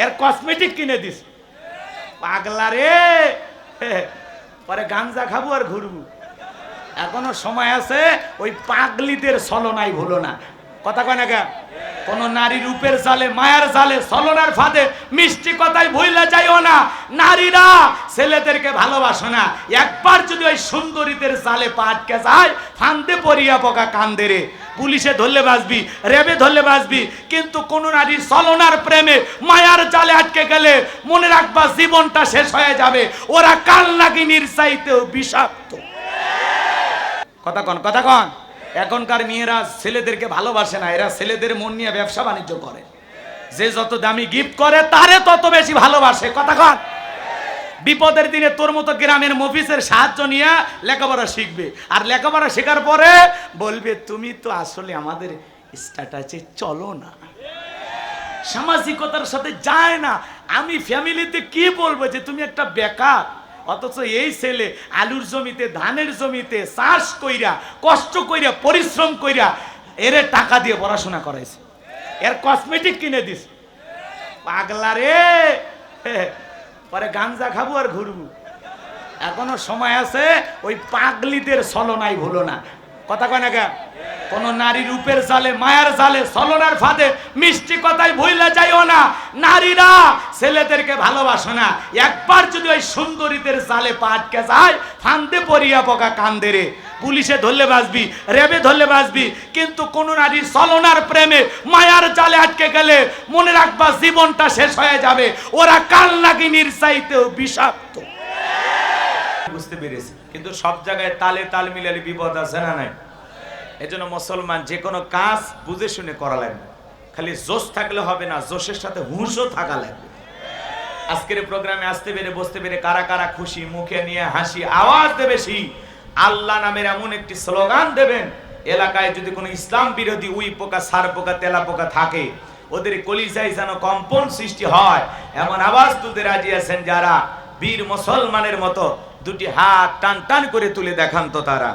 এর কসমেটিক কিনে দিস। পাগলা রে, পরে গাঞ্জা খাবো আর ঘুরবো। এখনো সময় আছে, ওই পাগলিদের ছলনায় ভুলো না। কথা কয় না কেন? কোন নারী রূপের জালে, মায়ার জালে, ছলনার ফাঁদে মিষ্টি কথায় ভুইলা যাইও না। নারীরা ছেলেদেরকে ভালোবাসো না। একবার যদি ওই সুন্দরীদের জালে পা আটকে যায়, ফান্দে পড়িয়া পোকা কান্দে রে। পুলিশে ধরলে বাঁচবি, রেবে ধরলে বাঁচবি, কিন্তু কোন নারী ছলনার প্রেমে মায়ার জালে আটকে গেলে মনে রাখবা জীবনটা শেষ হয়ে যাবে। ওরা কালনাগিনীর চাইতেও বিষাক্ত। কথা কন, কথা কন। এখনকার মেয়েরা ছেলেদেরকে ভালোবাসে না, এরা ছেলেদের মন নিয়ে ব্যবসা বাণিজ্য করে। যে যত দামি গিফট করে তারে তত বেশি ভালোবাসে। কথা কন। বিপদের দিনে তোর মতো গ্রামের মফিসের সাহায্য নিয়ে লেখাপড়া শিখবে, আর লেখাপড়া শেখার পরে বলবে তুমি তো আসলে আমাদের স্ট্যাটাসে চলো না, সামাজিকতার সাথে যায় না। আমি ফ্যামিলিতে কি বলবো যে তুমি একটা বেকার, অথচ এই ছেলে আলুর জমিতে, ধানের জমিতে চাষ কইরা, কষ্ট কইরা, পরিশ্রম কইরা এর টাকা দিয়ে পড়াশোনা করাইছে, এর কসমেটিক কিনে দিস। পাগলা রে, পরে গাঞ্জা খাবো আর ঘুরবো। এখনো সময় আছে, ওই পাগলিদের ছলনায় ভুলো না। কথা কয় না কেন? কোন নারী রূপের জালে, মায়ার জালে, ছলনার ফাঁদে মিষ্টি কথায় ভুইলা যাইও না। নারীরা ছেলেদেরকে ভালোবাসো না। একবার যদি ওই সুন্দরীদের জালে পা আটকে যায়, ফান্দে পড়িয়া পোকা কান্দে রে। পুলিশে ধরলে বাঁচবি, রেবে ধরলে বাঁচবি, কিন্তু কোন নারী ছলনার প্রেমে মায়ার জালে আটকে গেলে মনে রাখবা জীবনটা শেষ হয়ে যাবে। ওরা কালনাগিনীর চাইতেও বিষাক্ত। বুঝতে পেরেছি, কিন্তু সব জায়গায় তালে তাল মিলালে বিপদ আছে না নাই? এজন্য মুসলমান যে কোনো কাজ বুঝে শুনে করা লাগবে। খালি জোশ থাকলে হবে না, জোশের সাথে হুঁশও থাকা লাগবে। আজকের প্রোগ্রামে আসতে পেরে, বসতে পেরে কারা কারা খুশি, মুখে নিয়ে হাসি, আওয়াজ দেবে সেই আল্লাহ নামের এমন একটি স্লোগান দেবেন, এলাকায় যদি কোনো ইসলাম বিরোধী উই পোকা, সার পোকা, তেলা পোকা থাকে, ওদের কলিজায় যেন কম্পন সৃষ্টি হয়, এমন আওয়াজ তুলতে রাজি আছেন যারা? বীর মুসলমানের মতো দুটি হাত টান টান করে তুলে দেখান তো তারা।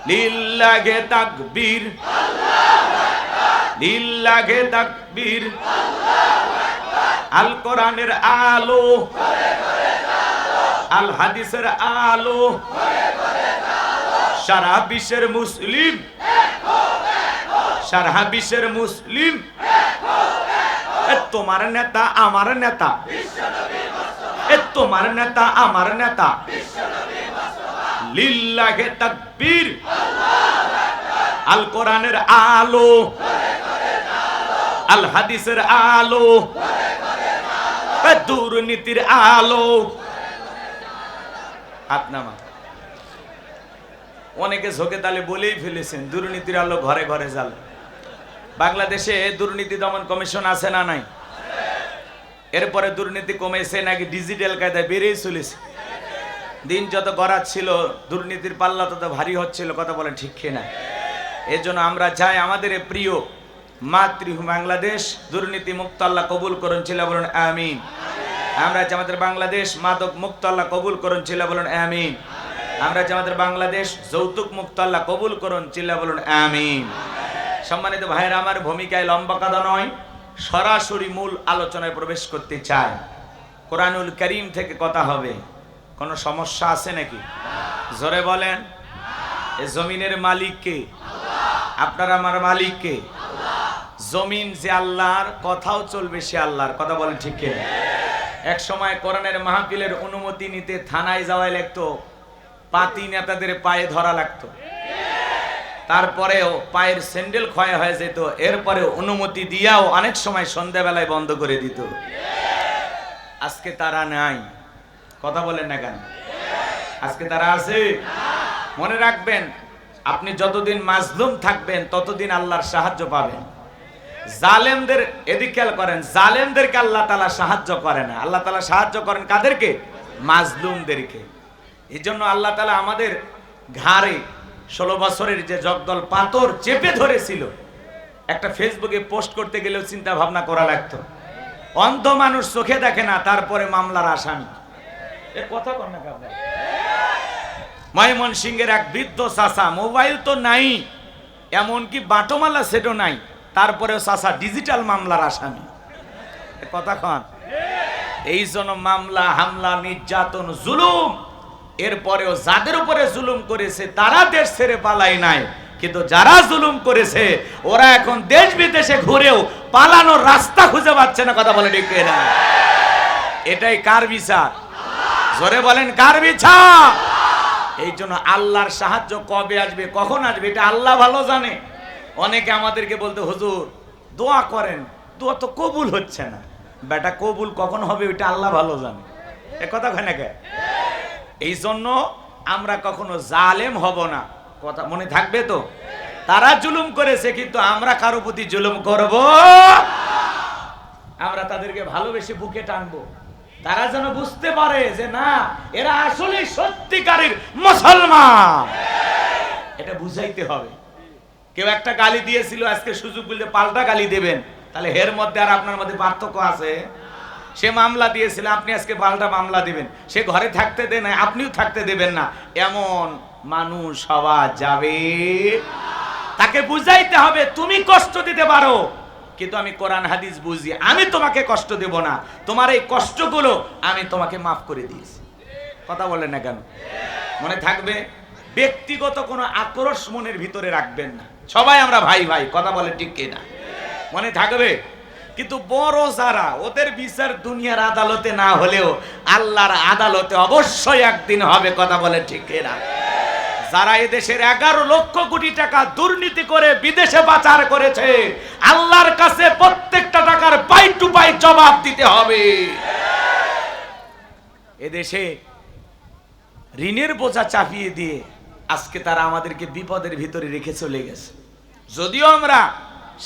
লিল্লাহে তাকবীর, আল্লাহু আকবার, লিল্লাহে তাকবীর, আল্লাহু আকবার। আল কোরআনের আলো ঘরে ঘরে জ্বালো, আল হাদিসের আলো ঘরে ঘরে জ্বালো। সারা বিশ্বের মুসলিম দেখো দেখো, সারা বিশ্বের মুসলিম দেখো দেখো। তোমার নেতা আমার নেতা বিশ্বনবী মুস্তাফা, তোমার নেতা আমার নেতা বিশ্বনবী মুস্তাফা। লিল্লাহে তাকবীর, আল্লাহু আকবার। আল কোরআনের আলো ঘরে ঘরে জ্বালো, আল হাদিসের আলো ঘরে ঘরে জ্বালো। দুর্নীতির আলো হাত নামা। অনেকে ঝোঁকে তালে বলেই ফেলেছেন দুর্নীতির আলো ঘরে ঘরে জ্বালো। বাংলাদেশে দুর্নীতি দমন কমিশন আছে না নাই? এরপরে দুর্নীতি কমেছে নাকি ডিজিটাল কায়দায় বেড়েই চলেছে? দিন যত গড়াত ছিল, দুর্নীতির পাল্লা তত ভারী হচ্ছিল। কথা বলেন ঠিক কিনা? এর জন্য আমরা চাই আমাদের প্রিয় মাতৃভূমি বাংলাদেশ দুর্নীতি মুক্ত আল্লাহ কবুল করুন, চিল্লা বলুন আমিন। আমরা চাই আমাদের বাংলাদেশ মাদক মুক্ত আল্লাহ কবুল করুন, চিল্লা বলুন আমিন। আমরা চাই আমাদের বাংলাদেশ যৌতুক মুক্ত আল্লাহ কবুল করুন, চিল্লা বলুন আমিন। সম্মানিত ভাইয়েরা, আমার ভূমিকায় লম্বা কথা নয়, সরাসরি মূল আলোচনায় প্রবেশ করতে চাই। কোরআনুল কারীম থেকে কথা হবে। কোনো সমস্যা আছে নাকি? জোরে বলেন। এই জমিনের মালিক কে? আপনার আমার মালিক কে? জমিন যে আল্লাহর, কথাও চলবে সে আল্লাহর। কথা বলেন ঠিক কে? এক সময় কোরআনের মাহফিলের অনুমতি নিতে থানায় যাওয়াই লাগতো, পাতি নেতাদের পায়ে ধরা লাগতো, তারপরেও পায়ের স্যান্ডেল ক্ষয় হয়ে যেত, এরপরে অনুমতি দিয়াও অনেক সময় সন্ধ্যাবেলায় বন্ধ করে দিত। আজকে তারা নাই। কথা বলেন না কেন? আজকে তারা আছে? মনে রাখবেন, আপনি যতদিন মাজলুম থাকবেন ততদিন আল্লাহর সাহায্য পাবেন। জালেমদের এদিক খেয়াল করেন, জালেমদেরকে আল্লাহ তাআলা সাহায্য করে না। আল্লাহ তাআলা সাহায্য করেন কাদেরকে? মাজলুমদেরকে। এই জন্য আল্লাহ তাআলা আমাদের ঘাড়ে 16 বছরের যে জগদল পাথর চেপে ধরেছিল, একটা ফেসবুকে পোস্ট করতে গেলেও চিন্তা ভাবনা করা লাগতো। অন্ধ মানুষ চোখে দেখে না, তারপরে মামলার আসামি। এ কথা কর না কাবলা। ময়মনসিংহের এক বৃদ্ধ চাচা, মোবাইল তো নাই, এমনকি বাটোমালা সেটও নাই, তারপরেও চাচা ডিজিটাল মামলার আসামি। কথা কন। এই জন্য মামলা হামলা নির্যাতন জুলুম, এরপরেও যাদের উপরে জুলুম করেছে তারা দেশ ছেড়ে পালাই নাই, কিন্তু যারা জুলুম করেছে ওরা এখন দেশ বিদেশে ঘুরেও পালানোর রাস্তা খুঁজে পাচ্ছে না। কথা বলে ঠিক না? এটাই কার বিচার? জোরে বলেন কার বিচার? এই জন্য আল্লাহর সাহায্য কবে আসবে কখন আসবে এটা আল্লাহ ভালো জানে। অনেকে আমাদেরকে বলতে, হুজুর দোয়া করেন, দোয়া তো কবুল হচ্ছে না। বেটা কবুল কখন হবে ওইটা আল্লাহ ভালো জানে। এ কথা হয় না কে? এই জন্য আমরা কখনো জালেম হব না, কথা মনে থাকবে তো। তারা জুলুম করেছে কিন্তু আমরা কারো প্রতি জুলুম করব, আমরা তাদেরকে ভালোবেসে বুকে টানবো। তারা যেন বুঝতে পারে যে না, এরা আসলে সত্যিকারের মুসলমান, এটা বুঝাইতে হবে। কেউ একটা গালি দিয়েছিল, আজকে সুযোগ পেলে পাল্টা গালি দেবেন, তাহলে এর মধ্যে আর আপনার মধ্যে পার্থক্য আছে? সে মামলা দিয়েছিল, আপনি আজকে পাল্টা মামলা দিবেন। সে ঘরে থাকতে দেন না, আপনিও থাকতে দেবেন না, এমন মানুষ হওয়া যাবে? তাকে বুঝাইতে হবে তুমি কষ্ট দিতে পারো, কিন্তু আমি কোরআন হাদিস বুঝি, আমি তোমাকে কষ্ট দেব না, তোমার এই কষ্টগুলো আমি তোমাকে মাফ করে দিয়েছি। কথা বলেন না কেন? মনে থাকবে। ব্যক্তিগত কোনো আক্রোশ মনের ভিতরে রাখবেন না, সবাই আমরা ভাই ভাই। কথা বলে ঠিক কিনা? মনে থাকবে। কিন্তু বড় যারা, ওদের বিচার দুনিয়ার আদালতে না হলেও আল্লাহর আদালতে অবশ্যই একদিন হবে। কথা বলে ঠিক কিনা? যারা এদেশের 11 লক্ষ কোটি টাকা দুর্নীতি করে বিদেশে পাচার করেছে, আল্লাহর কাছে প্রত্যেকটা টাকার পাই টু পাই জবাব দিতে হবে। এদেশে ঋণের বোঝা চাপিয়ে দিয়ে আজকে তারা আমাদেরকে বিপদের ভিতরে রেখে চলে গেছে। যদিও আমরা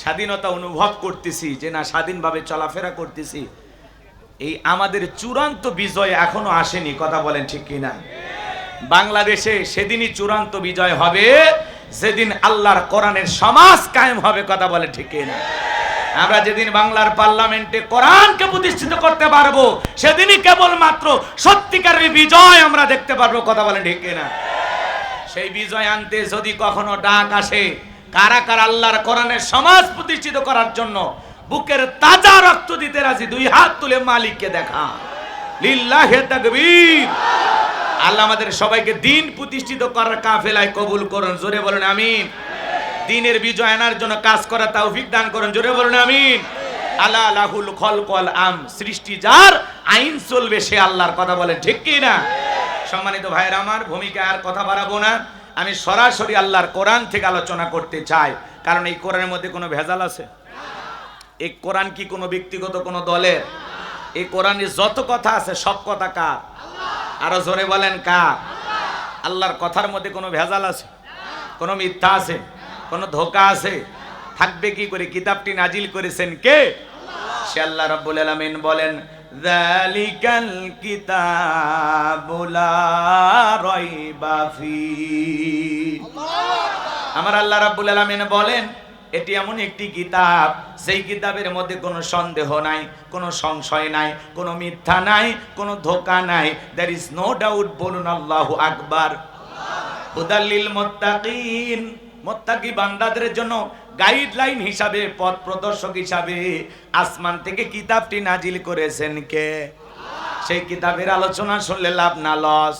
স্বাধীনতা অনুভব করতেছি, যে না স্বাধীনভাবে চলাফেরা করতেছি, এই আমাদের চূড়ান্ত বিজয় এখনো আসেনি। কথা বলেন ঠিক কিনা? বাংলাদেশে সেদিনই চূড়ান্ত বিজয় হবে যেদিন আল্লাহর কোরআনের সমাজ কায়েম হবে। কথা বলে ঠিক কিনা? আমরা যেদিন বাংলার পার্লামেন্টে কোরআনকে প্রতিষ্ঠিত করতে পারবো, সেদিনই কেবলমাত্র সত্যিকারের বিজয় আমরা দেখতে পারবো। কথা বলেন ঠিক কিনা? সেই বিজয় আনতে যদি কখনো ডাক আসে, কারা কারা আল্লাহর কোরআনের সমাজ প্রতিষ্ঠিত করার জন্য বুকের তাজা রক্ত দিতে রাজি? দুই হাত তুলে মালিককে দেখা। লিল্লাহি তাকবীর। আল্লাহ আমাদের সবাইকে দিন প্রতিষ্ঠিত করার কাফেলায় কবুল করুন। জোরে বলুন আমিন। দিনের বিজয় আনার জন্য কাজ করার তৌফিক দান করুন। জোরে বলুন আমিন। আলা লাহুল খলকল আম, সৃষ্টি যার, আইন চলবে সে আল্লাহর। কথা বলেন ঠিক কি না? সম্মানিত ভাইরা আমার, ভূমিকা আর কথা বাড়াবো না, আমি সরাসরি আল্লাহর কোরআন থেকে আলোচনা করতে চাই। কারণ এই কোরআনের মধ্যে কোনো ভেজাল আছে? এই কোরআন কি কোনো ব্যক্তিগত কোনো দলের? এই কোরআনে যত কথা আছে সব কথা কার? আরো জোরে বলেন কার? আল্লাহর কথার মধ্যে কোনো ভেজাল আছে? কোনো মিথ্যা আছে? কোনো ধোঁকা আছে? থাকবে কি করে? কিতাবটি নাজিল করেছেন কে? সে আল্লাহ রাব্বুল আলামিন বলেন, যালিকাল কিতাবু লা রাইবা ফীহি। আমার আল্লাহ রাব্বুল আলামিন বলেন, এটি এমন একটি কিতাব, সেই কিতাবের মধ্যে কোনো সন্দেহ নাই, কোনো সংশয় নাই, কোনো মিথ্যা নাই, কোনো ধোঁকা নাই। There is no doubt. বলুন আল্লাহু আকবার। হুদাল লিল মুত্তাকিন, মুত্তাকি বান্দাদের জন্য গাইডলাইন হিসাবে, পথ প্রদর্শক হিসাবে আসমান থেকে কিতাবটি নাজিল করেছেন কে? সেই কিতাবের আলোচনা শুনলে লাভ না লস?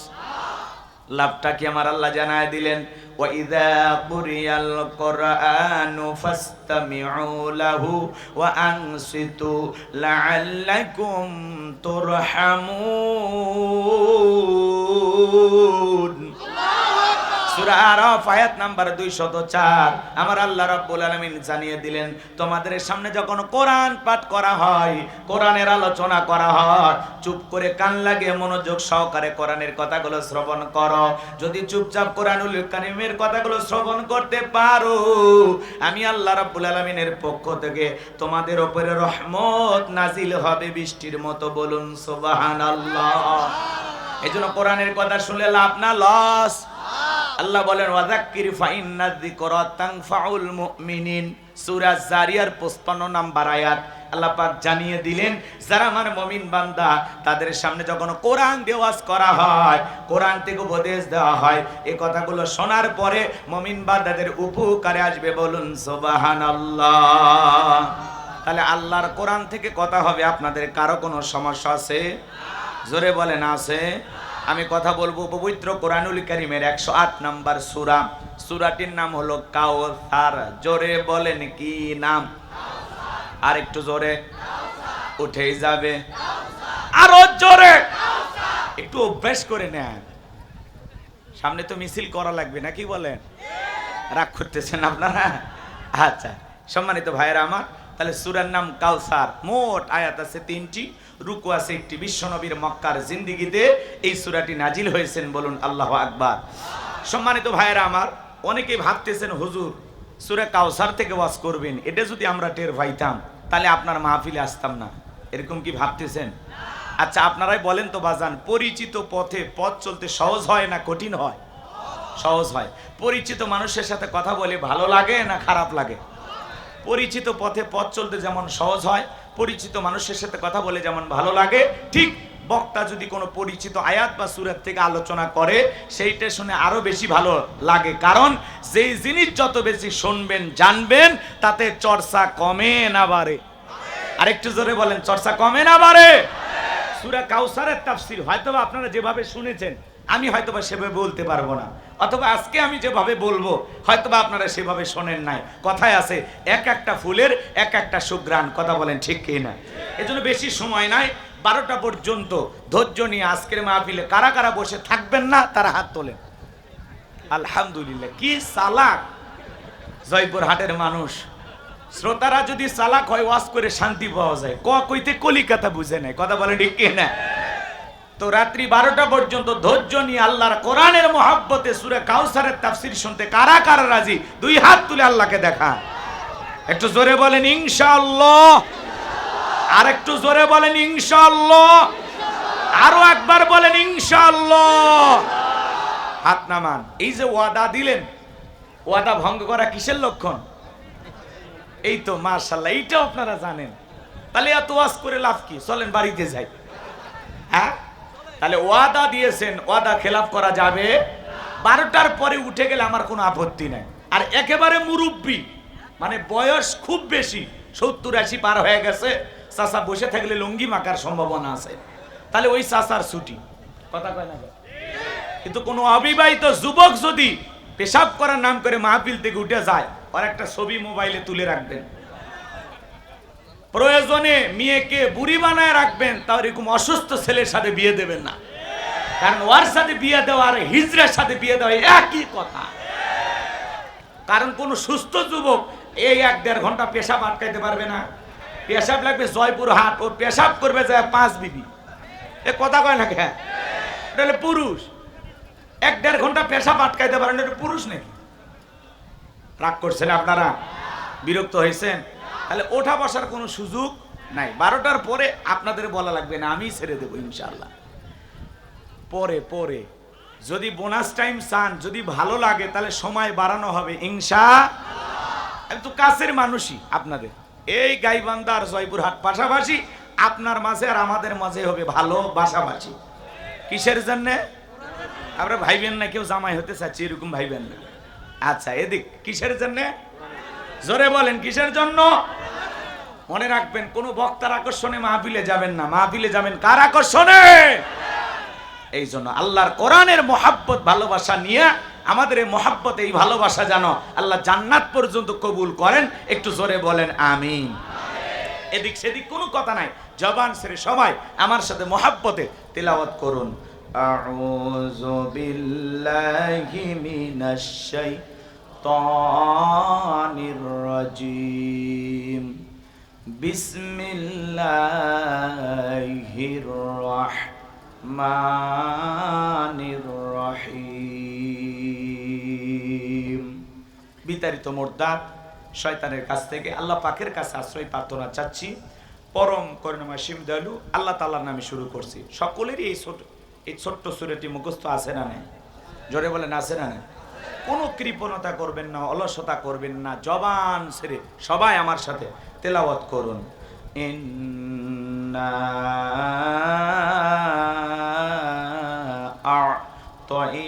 লাভটা কি আমার আল্লাহ জানায় দিলেন। وَإِذَا قُرِئَ الْقُرْآنُ فَاسْتَمِعُوا لَهُ وَأَنصِتُوا لَعَلَّكُمْ تُرْحَمُونَ। সূরা আরাফ আয়াত নাম্বার 204। আমার আল্লাহ রাব্বুল আলামিন জানিয়ে দিলেন, তোমাদের সামনে যখন কোরআন পাঠ করা হয়, কোরআনের আলোচনা করা হয়, চুপ করে কান লাগিয়ে মনোযোগ সহকারে কোরআনের কথাগুলো শ্রবণ করো। যদি চুপচাপ কোরআনুল কারীমের কথাগুলো শ্রবণ করতে পারো, আমি আল্লাহ রাব্বুল আলামিনের পক্ষ থেকে তোমাদের উপরে রহমত নাজিল হবে বৃষ্টির মতো। বলুন সুবহানাল্লাহ। এজন্য কোরআনের কথা শুনলে লাভ না লস? আল্লাহ বলেন, ওয়াযাক্কির ফাইন্নায যিকরা তানফাউল মুমিনিন। সূরা জারিয়ার 55 নাম্বার আয়াত। আল্লাহ পাক জানিয়ে দিলেন, যারা আমার মুমিন বান্দা, তাদের সামনে যখন কোরআন দিয়ে ওয়াজ করা হয়, কোরআন থেকে উপদেশ দেওয়া হয়, এই কথাগুলো শোনার পরে মুমিন বান্দাদের উপকারে আসবে। বলুন সুবহানাল্লাহ। তাহলে আল্লাহর কোরআন থেকে কথা হবে। আপনাদের কারো কোনো সমস্যা আছে? জোরে বলেন আছে। আমি কথা বলবো পবিত্র কোরআনুল কারীমের 108 নম্বর সূরা। সূরাটির নাম হলো কাউসার। জোরে বলেন কি নাম? আর একটু জোরে উঠেই যাবে, আরো জোরে, একটু অভ্যাস করে নেন। সামনে তো মিছিল করা লাগবে নাকি বলেন? রাগ করতেছেন আপনারা? আচ্ছা সম্মানিত ভাইয়েরা আমার, তাহলে সূরার নাম কাউসার। মোট আয়াত আছে 3টি, রুকু আছে 1টি। বিশ্বনবীর মক্কার জিন্দেগিতে এই সূরাটি নাজিল হয়েছেন, বলুন আল্লাহু আকবার। সম্মানিত ভাইয়েরা আমার, অনেকেই ভাবতেছেন হুজুর সূরা কাউসার থেকে ওয়াজ করবেন, এটা যদি আমরা টের পাইতাম তাহলে আপনার মাহফিলে আসতাম না, এরকম কি ভাবতেছেন? আচ্ছা আপনারাই বলেন তো বাজান, পরিচিত পথে পথ চলতে সহজ হয় না কঠিন হয়? সহজ হয়। পরিচিত মানুষের সাথে কথা বলে ভালো লাগে না খারাপ লাগে? পরিচিত পথে পথ চলতে যেমন সহজ হয়, পরিচিত মানুষের সাথে কথা বলে যেমন ভালো লাগে, ঠিক বক্তা যদি কোনো পরিচিত আয়াত বা সূরা থেকে আলোচনা করে সেইটা শুনে আরো বেশি ভালো লাগে। কারণ যেই জিনিস যত বেশি শুনবেন জানবেন তাতে চর্চা কমে না বাড়ে? আরেকটু জোরে বলেন, চর্চা কমে না বাড়ে? সূরা কাউসারের তাফসীর হয়তোবা আপনারা যেভাবে শুনেছেন আমি হয়তোবা সেভাবে বলতে পারবো না, অথবা আজকে আমি যেভাবে বলবো হয়তোবা আপনারা সেভাবে শোনেন নাই। কথায় আছে এক একটা ফুলের এক একটা সুঘ্রাণ। কথা বলেন ঠিক কি না? এজন্য বেশি সময় নাই, 12টা পর্যন্ত ধৈর্য নিয়ে আজকের মাহফিলে কারা কারা বসে থাকবেন না তারা হাত তোলেন। আলহামদুলিল্লাহ, কি চালাক জয়পুরহাটের মানুষ। শ্রোতারা যদি চালাক হয় ওয়াজ করে শান্তি পাওয়া যায়, কইতে কলিকাতা বুঝে নেয়। কথা বলেন ঠিক কি না? তো রাত্রি 12টা পর্যন্ত ধৈর্য নিয়ে আল্লাহর কোরআনের মহব্বতে সূরা কাউসারের তাফসীর শুনতে কারা কারা রাজি? 2 হাত তুলে আল্লাহকে দেখা। একটু জোরে বলেন ইনশাআল্লাহ। আর একটু জোরে বলেন ইনশাআল্লাহ। আরো একবার বলেন ইনশাআল্লাহ। হাত নামান। এই যে ওয়াদা দিলেন, ওয়াদা ভঙ্গ করা কিসের লক্ষণ? এই তো মাশাআল্লাহ, এইটাও আপনারা জানেন। তাহলে এত ওয়াজ করে লাভ কি? চলেন বাড়িতে যাই। হ্যাঁ, তাহলে ওয়াদা দিয়েছেন, ওয়াদা খেলাফ করা যাবে? 12টার পরে উঠে গেলে আমার কোনো আপত্তি নাই। আর একেবারে মুরব্বী, মানে বয়স খুব বেশি, 70-80 পার হয়ে গেছে, চাচা বসে থাকলে লুঙ্গি মাকার সম্ভাবনা আছে, তাহলে ওই চাচার ছুটি। কথা কয় না? কিন্তু কোনো অবিবাহিত যুবক যদি পেশাব করার নাম করে মাহফিল থেকে উঠে যায়, আর একটা ছবি মোবাইলে তুলে রাখবেন। প্রয়োজনে মেয়েকে বুড়ি বানায় রাখবেন, তাও এরকম অসুস্থ ছেলের সাথে বিয়ে দেবেন না। কারণ ওর সাথে বিয়ে দেওয়া আর হিজড়ার সাথে বিয়ে দেওয়া একই কথা। কারণ কোন সুস্থ যুবক এই 1-1.5 ঘন্টা পেশাব আটকাইতে পারবে না। পেশাব লাগবে জয়পুরহাট, ও পেশাব করবে যায় 5 বিবি। এ কথা কয় না কেন? এটা হলো পুরুষ। 1-1.5 ঘন্টা পেশাব আটকাইতে পারেন, এটা পুরুষ নাকি? রাগ করছেন আপনারা? বিরক্ত হয়েছেন? তাহলে ওঠা বসার কোনো সুযোগ নাই। 12টার পরে আপনাদের বলা লাগবে না, আমি ছেড়ে দেবো ইনশাআল্লাহ। পরে পরে যদি বোনাস টাইম চান, যদি ভালো লাগে তাহলে সময় বাড়ানো হবে ইনশাআল্লাহ। আমি তো কাছের মানুষই আপনাদের, এই গাইবান্ধা আর জয়পুরহাট পাশাপাশি, আপনার মাঝে আর আমাদের মাঝে হবে ভালো বাসাবাসি। কিসের জন্য? আমরা ভাইবেন না কেউ জামাই হতে চাচ্ছি এরকম ভাইবেন না। আচ্ছা এদিক কিসের জন্য? জোরে বলেন কিসের জন্য? মনে রাখবেন, কোন বক্তার আকর্ষণে মাহফিলে যাবেন না, মাহফিলে যাবেন কার আকর্ষণে? এই জন্য আল্লাহর কোরআনের মহাব্বত ভালোবাসা নিয়ে আমাদের এই মহাব্বত, এই ভালোবাসা যেন আল্লাহ জান্নাত পর্যন্ত কবুল করেন। একটু জোরে বলেন আমিন। এদিক সেদিক কোনো কথা নাই, জবান ছেড়ে সবাই আমার সাথে মহাব্বতে তিলাওয়াত করুন। আউযু বিল্লাহি মিনাশ শাইতানির রাজিম। বিসমিল্লাহির রাহমানির রহিম। বিতাড়িত মোরদাদ শয়তানের কাছ থেকে আল্লাহ পাকের কাছে আশ্রয় প্রার্থনা চাচ্ছি। পরম করুণাময় সীম দয়ালু আল্লাহ তাআলার নামে শুরু করছি। সকলেরই এই ছোট্ট সূরাটি মুখস্থ আছে না নাই? জোরে বলেন আছে না নাই? কোনো কৃপণতা করবেন না, অলসতা করবেন না, জবান ছেড়ে সবাই আমার সাথে তেলাওয়াত করুন। ইন্না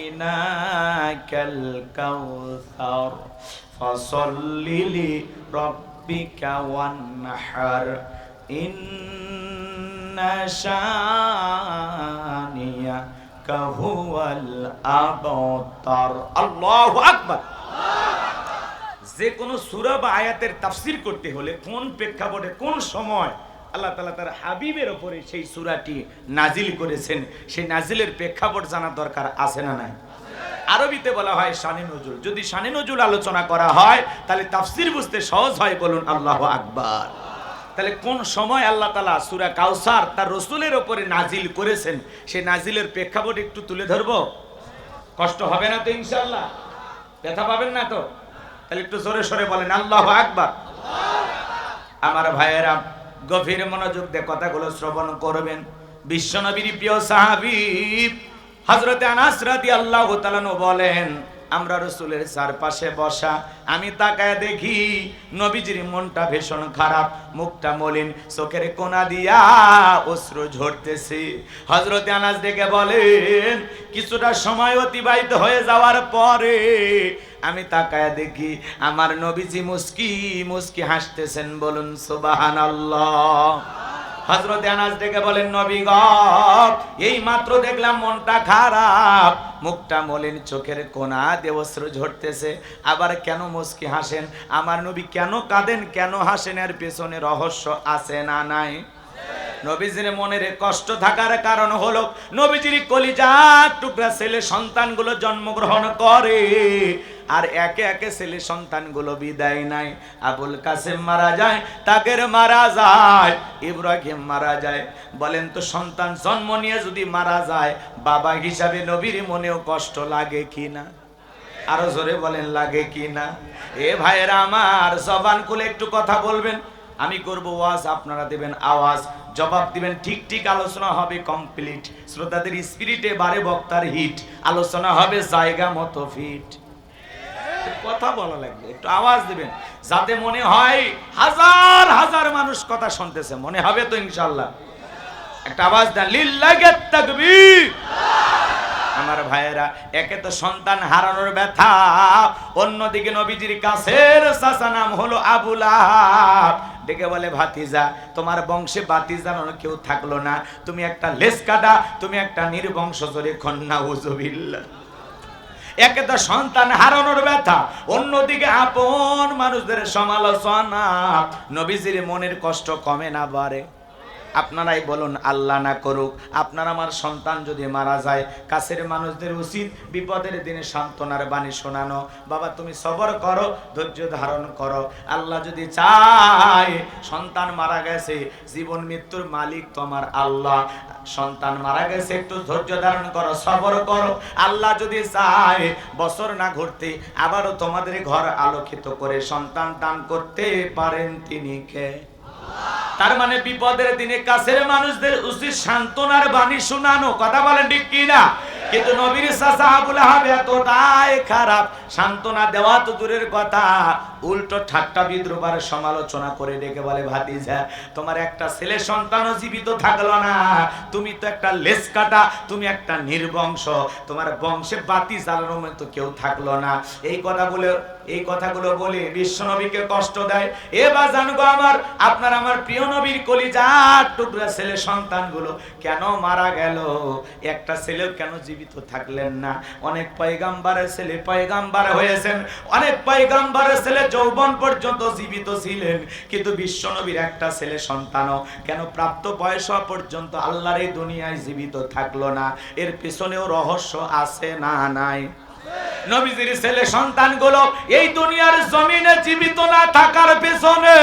আ'তাইনাকাল কাউসার ফাসাল্লি লিরাব্বিকা রাব্বিকা ওয়ানহার ইন্না শানিয়াকা হুয়াল আবতার। আল্লাহু আকবার। যে কোনো সূরা বা আয়াতের তাফসীর করতে হলে কোন প্রেক্ষাপটে কোন সময় আল্লাহ তাআলা তার হাবিবের উপরে সেই সূরাটি নাজিল করেছেন, সেই নাজিলের প্রেক্ষাপট জানা দরকার আছে না নাই? আরবিতে বলা হয় শানে নজুল। যদি শানে নজুল আলোচনা করা হয় তাহলে তাফসীর বুঝতে সহজ হয়, বলুন আল্লাহু আকবার। তাহলে কোন সময় আল্লাহ তাআলা সূরা কাউসার তার রাসূলের উপরে নাজিল করেছেন সেই নাজিলের প্রেক্ষাপট একটু তুলে ধরবো। কষ্ট হবে না তো ইনশাআল্লাহ? ব্যথা পাবেন না তো? তাহলে একটু জোরে সরে বলেন আল্লাহু আকবার। আমার ভাইয়েরা গভীর মনোযোগ দিয়ে কথাগুলো শ্রবণ করবেন। বিশ্বনবীর প্রিয় সাহাবী হযরতে আনাস রাদিয়াল্লাহু তাআলা বলেন, আমরা রাসূলের চারপাশে বসা, আমি তাকায় দেখি নবীজির মনটা ভীষণ খারাপ, মুখটা মলিন, চোখের কোনা দিয়া অশ্রু ঝরতেছে। হযরতে আনাস দেখে বলেন, কিছুটা সময় অতিবাহিত হয়ে যাওয়ার পরে আমি তাকায় দেখি আমার নবীজি মুস্কি মুস্কি হাসতেছেন, বলুন সুবহানাল্লাহ। হযরতে আনাস ডেকে বলেন, নবী গো, এই মাত্র দেখলাম মনটা খারাপ, মুখটা মলিন, চোখের কোনা দিয়ে অশ্রু ঝরতেছে, আবার কেন মুস্কি হাসেন? আমার নবী কেন কাঁদেন, কেন হাসেন? এর পেছনে রহস্য আছে না নাই? নবীজির মনের কষ্ট থাকার কারণ হলো নবীজির কলিজার টুকরা ছেলে সন্তানগুলো জন্মগ্রহণ করে আর একে একে ছেলে সন্তানগুলো বিদায় নাই। আবুল কাসেম মারা যায়, তাকের মারা যায়, ইব্রাহিম মারা যায়। বলেন তো সন্তান জন্ম নিয়ে যদি মারা যায়, বাবা হিসাবে নবীর মনেও কষ্ট লাগে কিনা? আরো জোরে বলেন লাগে কিনা? এ ভাইয়েরা আমার, জবান খুলে একটু কথা বলবেন। আমি করব ওয়াজ, আপনারা দেবেন আওয়াজ, জবাব দিবেন ঠিক ঠিক। আলোচনা হবে কমপ্লিট, শ্রোতাদের স্পিরিটে বারে বক্তার হিট, আলোচনা হবে জায়গা মতো ফিট। কথা বলা লাগবে, একটু আওয়াজ দিবেন যাতে মনে হয় হাজার হাজার মানুষ কথা শুনতেছে। মনে হবে তো ইনশাআল্লাহ? একটা আওয়াজ দেন, লিল্লাহি তাকবীর। আমার ভাইয়েরা, একে তো সন্তান হারানোর ব্যথা, অন্যদিকে নবীজির কাছের চাচা নাম হলো আবু লাহাব ডেকে বলে, ভাতিজা, তোমার বংশে বাতিজানোর কেউ থাকলো না, তুমি একটা লেজ কাটা, তুমি একটা নির্বংশ, জোরে কন্যা উযুবিল্লাহ। একে তো সন্তান হারানোর ব্যথা, অন্যদিকে আপন মানুষদের সমালোচনা, নবীজির মনের কষ্ট কমে না বাড়ে? আপনারাই বলুন, আল্লাহ না করুক আপনার আমার সন্তান যদি মারা যায়, কাছের মানুষদের উচিত বিপদের দিনে সান্ত্বনার বাণী শোনানো। বাবা তুমি সবর করো, ধৈর্য ধারণ করো, আল্লাহ যদি চায়, সন্তান মারা গেছে, জীবন মৃত্যুর মালিক তোমার আল্লাহ, সন্তান মারা গেছে, একটু ধৈর্য ধারণ করো, সবর করো, আল্লাহ যদি চায় বছর না ঘুরতে আবারও তোমাদের ঘর আলোকিত করে সন্তান দান করতে পারেন তিনি কে? তার মানে বিপদের দিনে কাছের মানুষদের উচিত সান্ত্বনার বাণী শোনানো। কথা বলেন ঠিক কিনা? কিন্তু নবীর চাচা আবু লাহাব এতটাই খারাপ, সান্ত্বনা দেওয়া তো দূরের কথা, উল্টো ঠাট্টা বিদ্রুপ আর সমালোচনা করে ডেকে বলে, ভাতিজা, তোমার একটা ছেলে সন্তানও জীবিত থাকলো না, তুমি তো একটা লেজ কাটা, তুমি একটা নির্বংশ, তোমার বংশে বাতি জ্বালানোর মতো কেউ থাকলো না। এই কথাগুলো বলে বিশ্বনবীকে কষ্ট দেয়। এবার জানবো আমার, আপনার আমার প্রিয় নবীর কলিজার টুকরা ছেলে সন্তানগুলো কেন মারা গেল? একটা ছেলেও কেন জীবিত থাকলেন না? অনেক পয়গাম্বরের ছেলে পয়গাম্বর হয়েছেন, অনেক পয়গাম্বরের ছেলে যৌবন পর্যন্ত জীবিত ছিলেন, কিন্তু বিশ্বনবীর একটা ছেলে সন্তানও কেন প্রাপ্ত বয়স হওয়া পর্যন্ত আল্লাহর এই দুনিয়ায় জীবিত থাকলো না? এর পেছনেও রহস্য আছে না নাই? নবীজির ছেলে সন্তানগুলো এই দুনিয়ার জমিনে জীবিত না থাকার পেছনে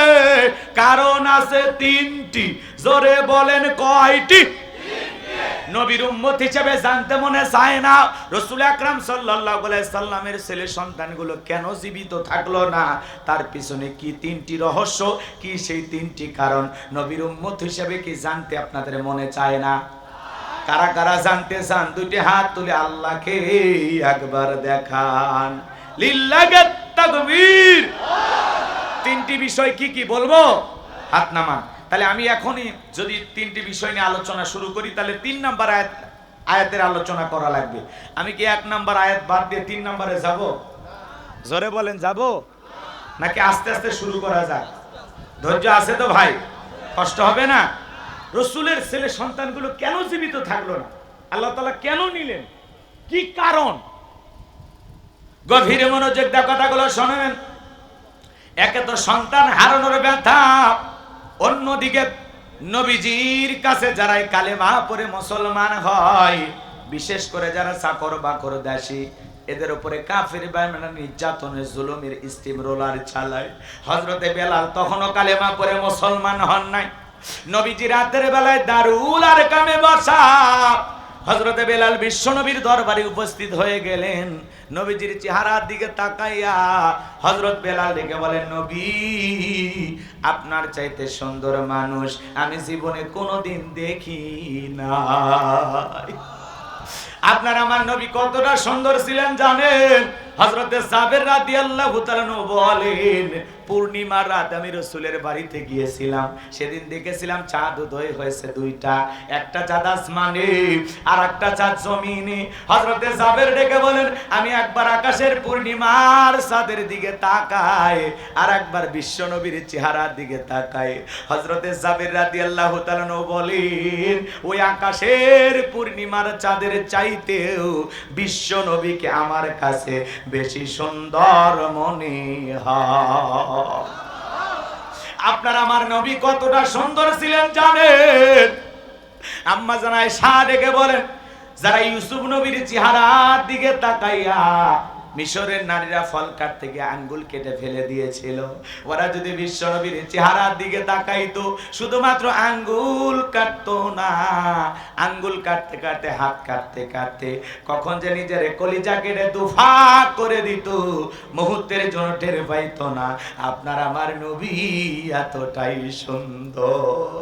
কারণ আছে তিনটি। জোরে বলেন কয়টি? নবীর উম্মত হিসেবে জানতে মনে চায় না, রাসূল আকরাম সাল্লাল্লাহু আলাইহি সাল্লামের ছেলে সন্তানগুলো কেন জীবিত থাকলো না? তার পিছনে কি তিনটি রহস্য, কি সেই তিনটি কারণ নবীর উম্মত হিসেবে কি জানতে আপনাদের মনে চায় না? কারা কারা জানতে চান দুইটি হাত তুলে আল্লাহকে একবার দেখান। লিল্লাহি তাকবীর। তিনটি বিষয় কি কি বলবো? হাত নামান। তাহলে আমি এখনই যদি তিনটি বিষয় নিয়ে আলোচনা শুরু করি, তাহলে 3 নাম্বার আয়াতের আলোচনা করা লাগবে। আমি কি 1 নাম্বার আয়াত বাদ দিয়ে 3 নাম্বারে যাব? জোরে বলেন, যাব নাকি আস্তে আস্তে শুরু করা যাক? ধৈর্য আছে তো ভাই? কষ্ট হবে না? রসুলের ছেলে সন্তানগুলো কেন জীবিত থাকলো না? আল্লাহ তাআলা কেন নিলেন? কি কারণ? গভীরে মনোযোগ দিয়ে কথাগুলো শোনেন। একে তো সন্তান হারানোর ব্যথা, অন্যদিকে নবীজির কাছে যারা কালেমা পড়ে মুসলমান হয়, বিশেষ করে যারা চাকর বাকর দাসী, এদের উপরে কাফির বেঈমান নির্যাতনের জুলুমের স্টিম রোলার চালায়। হযরতে বেলাল তখনও কালেমা পড়ে মুসলমান হন নাই। নবীজি রাতের বেলায় দারুল আরকামে বসা, হযরতে বেলাল বিশ্বনবীর দরবারে উপস্থিত হয়ে গেলেন। নবীজির চেহারার দিকে তাকাইয়া হযরত বেলাল ডেকে বলেন, নবী, আপনার চাইতে সুন্দর মানুষ আমি জীবনে কোনোদিন দেখি নাই। আপনার আমার নবী কতটা সুন্দর ছিলেন জানেন? হযরতে জাবের রাদিয়াল্লাহু তাআলা বলেন, পূর্ণিমার রাত আমি রাসূলের বাড়িতে গিয়েছিলাম। সেদিন দেখেছিলাম চাঁদ উদয় হয়েছে দুইটা, একটা চাঁদ আসমানে আর একটা চাঁদ জমিনে। হযরতে জাবের ডেকে বলেন, আমি একবার আকাশের পূর্ণিমার চাঁদের দিকে তাকাই, আর একবার বিশ্বনবীর চেহারার দিকে তাকাই। হযরতে জাবের রাদিয়াল্লাহু তাআলা বলেন, ওই আকাশের পূর্ণিমার চাঁদের চাইতেও বিশ্বনবীকে আমার কাছে বেশি সুন্দর মনে হয়। আপনার আমার নবী কতটা সুন্দর ছিলেন জানেন? আম্মা জান আয়েশা ডেকে বলেন, যারা ইউসুফ নবীর চেহারার দিকে তাকাইয়া মিশরের নারীরা ফল কাটতে গিয়ে আঙ্গুল কেটে ফেলে দিয়েছিল, ওরা যদি বিশ্ব নবীর চেহারার দিকে তাকাইতো, শুধুমাত্র আঙ্গুল কাটতো না, আঙ্গুল কাটতে কাটতে হাত কাটতে কাটতে কখন যে নিজের কলিজা কেটে দুফাক করে দিত, মুহূর্তের জন্য টের পাইতো না। আপনার আমার নবী এতটাই সুন্দর।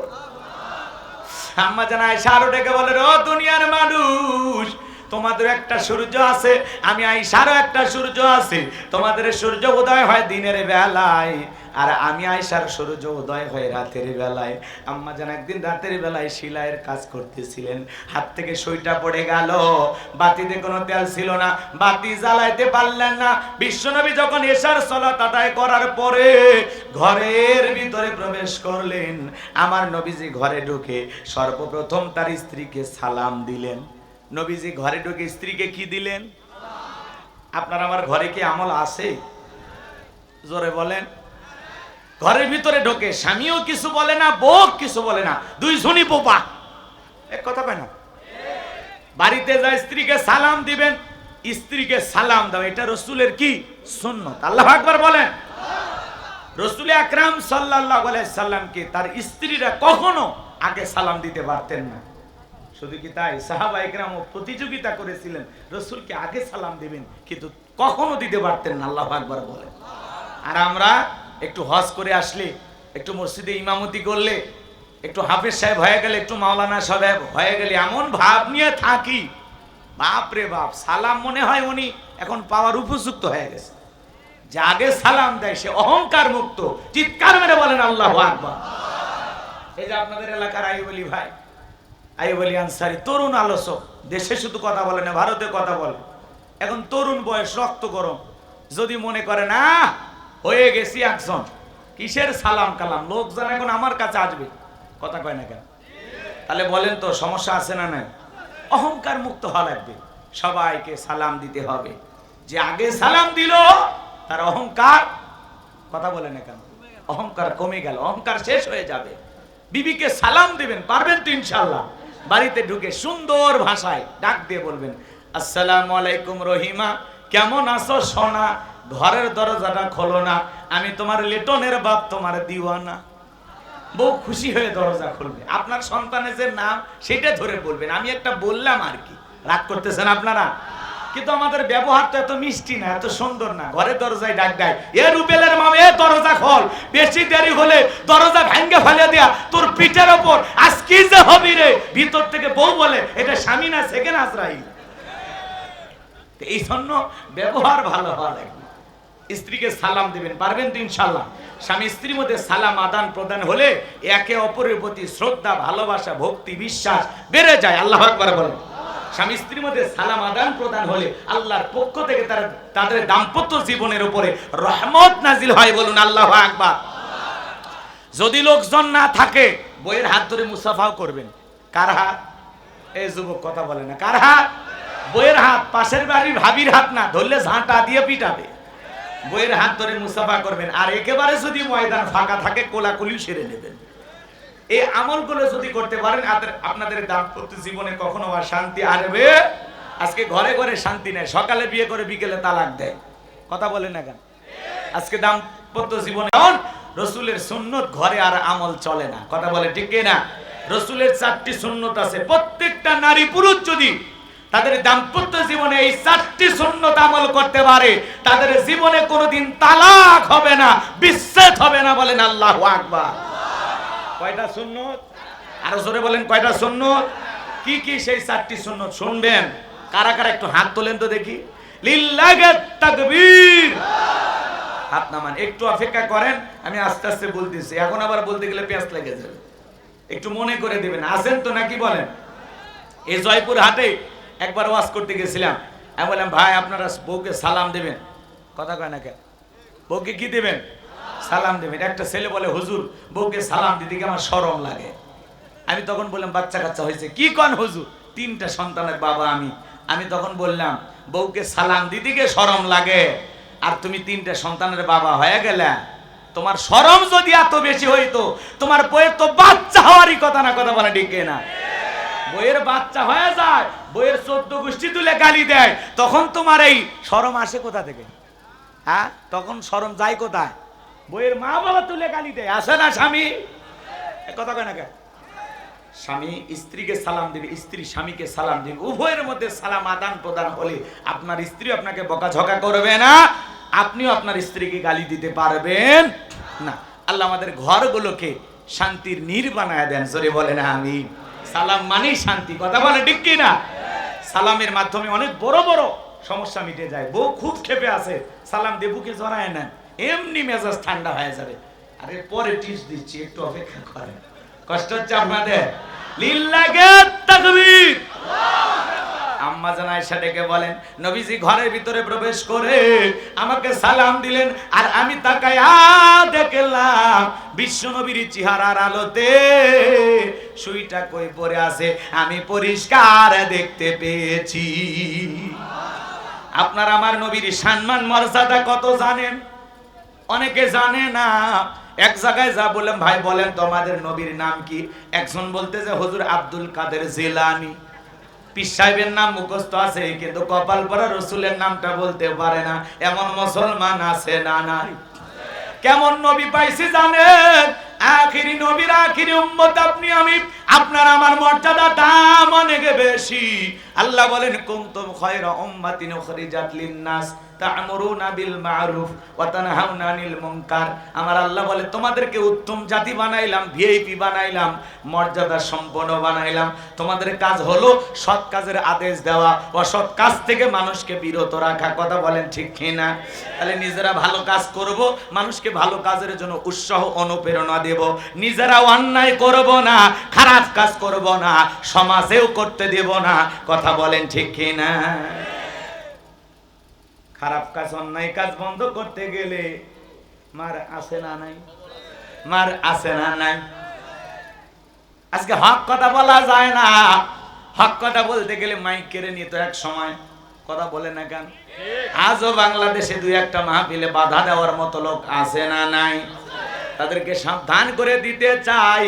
আম্মা জান আয়েশা আরো ডেকে বলেন, ও দুনিয়ার মানুষ, তোমাদের একটা সূর্য আছে, আমি আয়েশারও একটা সূর্য আছে। তোমাদের সূর্য উদয় হয় দিনের বেলায়, আর আমি আয়েশার সূর্য উদয় হয় রাতের বেলায়। আম্মা জান একদিন রাতের বেলায় সেলাইয়ের কাজ করতেছিলেন, হাত থেকে সুইটা পড়ে গেল, বাতিতে কোনো তেল ছিল না, বাতি জ্বালাইতে পারলেন না। বিশ্বনবী যখন এশার সালাত আদায় করার পরে ঘরের ভিতরে প্রবেশ করলেন, আমার নবীজি ঘরে ঢুকে সর্বপ্রথম তার স্ত্রীকে সালাম দিলেন। নবীজি ঘরে ঢুকে স্ত্রীকে কি দিলেন? আপনার আমার ঘরে কি আমল আছে? জোরে বলেন। ঘরের ভিতরে ঢোকে স্বামীও কিছু বলে না, বউ কিছু বলে না, দুইজনই বোবা, এক কথা কয় না। বাড়িতে যায় স্ত্রীকে সালাম দিবেন, স্ত্রীকে সালাম দাও, এটা রাসূলের কি সুন্নাত। আল্লাহু আকবার বলেন। রাসূল আকরাম সাল্লাল্লাহু আলাইহি সাল্লামকে তার স্ত্রীরা কখনো আগে সালাম দিতে পারতেন না। শুধু কি তাই, সাহাবা ইকরামও প্রতিযোগিতা করেছিলেন রাসূলকে আগে সালাম দিবেন, কিন্তু কখনো দিতে পারতেন না। আল্লাহু আকবার বলেন। আর আমরা একটু হজ করে আসলে, একটু মসজিদে ইমামতি করলে, একটু হাফেজ সাহেব হয়ে গেলে, একটু মাওলানা সাহেব হয়ে গেলে এমন ভাব নিয়ে থাকি, বাপ রে বাপ, সালাম মনে হয় উনি এখন পাওয়ার উপযুক্ত হয়ে গেছে। যে আগে সালাম দেয় সে অহংকার মুক্ত। চিৎকার মেরে বলেন আল্লাহু আকবার। এই যে আপনাদের এলাকার আইয়ুব আলী ভাই, আইয়ুব আলী আনসারী, তরুণ আলোচক, দেশে শুধু কথা বলে না, ভারতে কথা বলে। এখন তরুণ বয়স, রক্ত গরম, যদি মনে করে না হয়ে গেছি একজন, কিসের সালাম কালাম, লোকজন এখন আমার কাছে আসবে, কথা কয় না কেন? তাহলে বলেন তো সমস্যা আছে না নাই? অহংকার মুক্ত হওয়া লাগবে, সবাইকে সালাম দিতে হবে। যে আগে সালাম দিল তার অহংকার, কথা বলে না কেন, অহংকার কমে গেল, অহংকার শেষ হয়ে যাবে। বিবিকে সালাম দিবেন, পারবেন তো ইনশাআল্লাহ। বাড়িতে ঢুকে সুন্দর ভাষায় ডাক দিয়ে বলবেন, আসসালামু আলাইকুম রহিমা, কেমন আছো সোনা, ঘরের দরজাটা খোলো না, আমি তোমার লিটনের বাপ, তোমার দিওয়ানা। বউ খুশি হয়ে দরজা খুলবে। আপনার সন্তানের যে নাম সেটা ধরে বলবেন, আমি একটা বললাম আর কি, রাগ করতেছেন আপনারা? কিন্তু আমাদের ব্যবহার তো এত মিষ্টি না, এত সুন্দর না। ঘরে দরজায় ডাক দেয়, এ রুবেলের মাম, এ দরজা খোল, বেশি দেরি হলে দরজা ভেঙে ফেলে দেয়া তোর পিঠের ওপর আজ কি যে হবি রে। ভিতর থেকে বউ বলে, এটা স্বামী না সেকেন্ড আজরাইল। এই জন্য ব্যবহার ভালো হওয়া লাগবে। স্ত্রীকে সালাম দিবেন, পারবেন তো ইনশাআল্লাহ। স্বামী স্ত্রীর মধ্যে সালাম আদান প্রদান হলে একে অপরের প্রতি শ্রদ্ধা, ভালোবাসা, ভক্তি, বিশ্বাস বেড়ে যায়। আল্লাহু আকবার বলেন। স্বামী স্ত্রীর মধ্যে সালাম আদান প্রদান হলে আল্লাহর পক্ষ থেকে তাদের দাম্পত্য জীবনের উপরে রহমত নাজিল হয়। বলুন আল্লাহু আকবার। যদি লোকজন না থাকে বইয়ের হাত ধরে মুসাফাও করবেন। কার হাত? এই যুবক কথা বলে না, কার হাত? বইয়ের হাত। পাশের বাড়ির ভাবির হাত না, ধরলে ঝাঁটা দিয়ে পিটাবে। বইয়ের হাত ধরে মুসাফা করবেন। আর একেবারে যদি ময়দান ফাঁকা থাকে কোলাকুলি সেরে নেবেন। এই আমলগুলো যদি করতে পারেন আপনাদের দাম্পত্য জীবনে কখনো আর শান্তি আসবে। আজকে ঘরে ঘরে শান্তি নেই, সকালে বিয়ে করে বিকেলে তালাক দেয়। কথা বলেন না কেন? আজকে দাম্পত্য জীবনে রসুলের সুন্নত ঘরে আর আমল চলে না। কথা বলে ঠিক না? রসুলের 4টি সুন্নত আছে। প্রত্যেকটা নারী পুরুষ যদি তাদের দাম্পত্য জীবনে এই 4টি সুন্নত আমল করতে পারে, তাদের জীবনে কোনোদিন তালাক হবে না, বিচ্ছেদ হবে না। বলেন আল্লাহু আকবার। কয়টা সুন্নত? আরো জোরে বলেন, কয়টা সুন্নত? কি কি সেই 4টি সুন্নত শুনবেন? কারা কারা একটু হাত তোলেন তো দেখি। লিল্লাহি তাকবীর। হাত নামান। একটু অপেক্ষা করেন, আমি আস্তে আস্তে বলতেছি। এখন আবার বলতে গেলে পেঁয়াজ লেগে যাবে, একটু মনে করে দেবেন। আছেন তো নাকি বলেন? এই জয়পুর হাটে একবার ওয়াজ করতে গেছিলাম। আমি বললাম, ভাই আপনারা বউকে সালাম দেবেন। কথা কয় না কেন? বউকে কি দেবেন? সালাম দেবেন। একটা ছেলে বলে, হুজুর বউকে সালাম দিতে গিয়ে আমার শরম লাগে। আমি তখন বললাম, বাচ্চা কাচ্চা হয়েছে? কি কন হুজুর? 3টা সন্তানের বাবা আমি তখন বললাম, বউকে সালাম দিতে গিয়ে শরম লাগে, আর তুমি 3টা সন্তানের বাবা হয়ে গেলে, তোমার শরম যদি এত বেশি হইতো, তোমার বইয়ের তো বাচ্চা হওয়ারই কথা না। কথা বলে ঠিক না? বইয়ের বাচ্চা হয়ে যায়, বইয়ের 14 গোষ্ঠী তুলে গালি দেয়, তখন তোমার এই শরম আসে কোথা থেকে? হ্যাঁ, তখন শরম যায় কোথায়? বইয়ের মা বাবা তুলে গালি দেয়, আসে না? স্বামী কথা কয় না কেন? স্বামী স্ত্রীকে সালাম দিবে, স্ত্রী স্বামীকে সালাম দিবে। উভয়ের মধ্যে সালাম আদান প্রদান হলে আপনার স্ত্রী আপনাকে বকাঝকা করবে না, আপনিও আপনার স্ত্রীকে গালি দিতে পারবেন না। আল্লাহ আমাদের ঘরগুলোকে শান্তির নীড় বানায় দেন। জোরে বলেন আমিন। সালাম মানেই শান্তি। কথা বলে ঠিক কি না? সালামের মাধ্যমে অনেক বড় বড় সমস্যা মিটে যায়। বউ খুব ক্ষেপে আছে, সালাম দিয়ে বুকে জড়ায় নেন, এমনি মেজাজ ঠান্ডা হয়ে যাবে। আরে পরে টিপস দিচ্ছি, একটু অপেক্ষা করেন। কষ্ট হচ্ছে আপনাদের? লিল্লাহি তাকবীর। আম্মা জান আয়েশা ডেকে বলেন, নবীজি ঘরের ভিতরে প্রবেশ করে আমাকে সালাম দিলেন, আর আমি তাকায়া দেখলাম বিশ্ব নবীর চেহারার আলোতে সুইটা কই পড়ে আছে আমি পরিষ্কার দেখতে পেয়েছি। আপনার আমার নবীর সম্মান মর্যাদা কত জানেন? অনেকে জানে না। এক জায়গায় যা বললাম, ভাই বলেন তোমাদের নবীর নাম কি? একজন বলতে যে হুজুর আব্দুল কাদের জিলানী। পীর সাহেবের নাম মুখস্থ আছে, কিন্তু কপাল পরা রসুলের নামটা বলতে পারে না। এমন মুসলমান আছে না নাই? কেমন নবী পাইছি জানেন? আখিরি নবীর আখিরি উম্মত আপনি আমি। আপনার আমার মর্যাদা দাম অনেক বেশি। আল্লাহ বলেন, কুনতুম খায়রা উম্মাতিন উখরিজাত লিন-নাস তা'মুরুনা বিল মা'রুফ ওয়া তানহাউনা আনিল মুনকার। আমার আল্লাহ বলে, তোমাদেরকে উত্তম জাতি বানাইলাম, ভিআইপি বানাইলাম, মর্যাদা সম্পন্ন বানাইলাম। তোমাদের কাজ হলো সৎ কাজের আদেশ দেওয়া, অসৎ কাজ থেকে মানুষকে বিরত রাখা। কথা বলেন ঠিক কিনা? তাহলে নিজেরা ভালো কাজ করব, মানুষকে ভালো কাজের জন্য উৎসাহ অনুপ্রেরণা দেব। নিজেরাও অন্যায় করব না, খারাপ কাজ করব না, সমাজেও করতে দেব না। কথা বলেন ঠিক কিনা? খারাপ কাজ অন্যায় কাজ বন্ধ করতে গেলে মার আছে না নাই? মার আছে না নাই? আজকে হক কথা বলা যায় না। হক কথা বলতে গেলে মাইক কেড়ে নিত এক সময়। কথা বলে না কেন? আজও বাংলাদেশে 2-1টা মাহফিলে বাধা দেওয়ার মতো লোক আছে না নাই? তাদেরকে সাবধান করে দিতে চাই।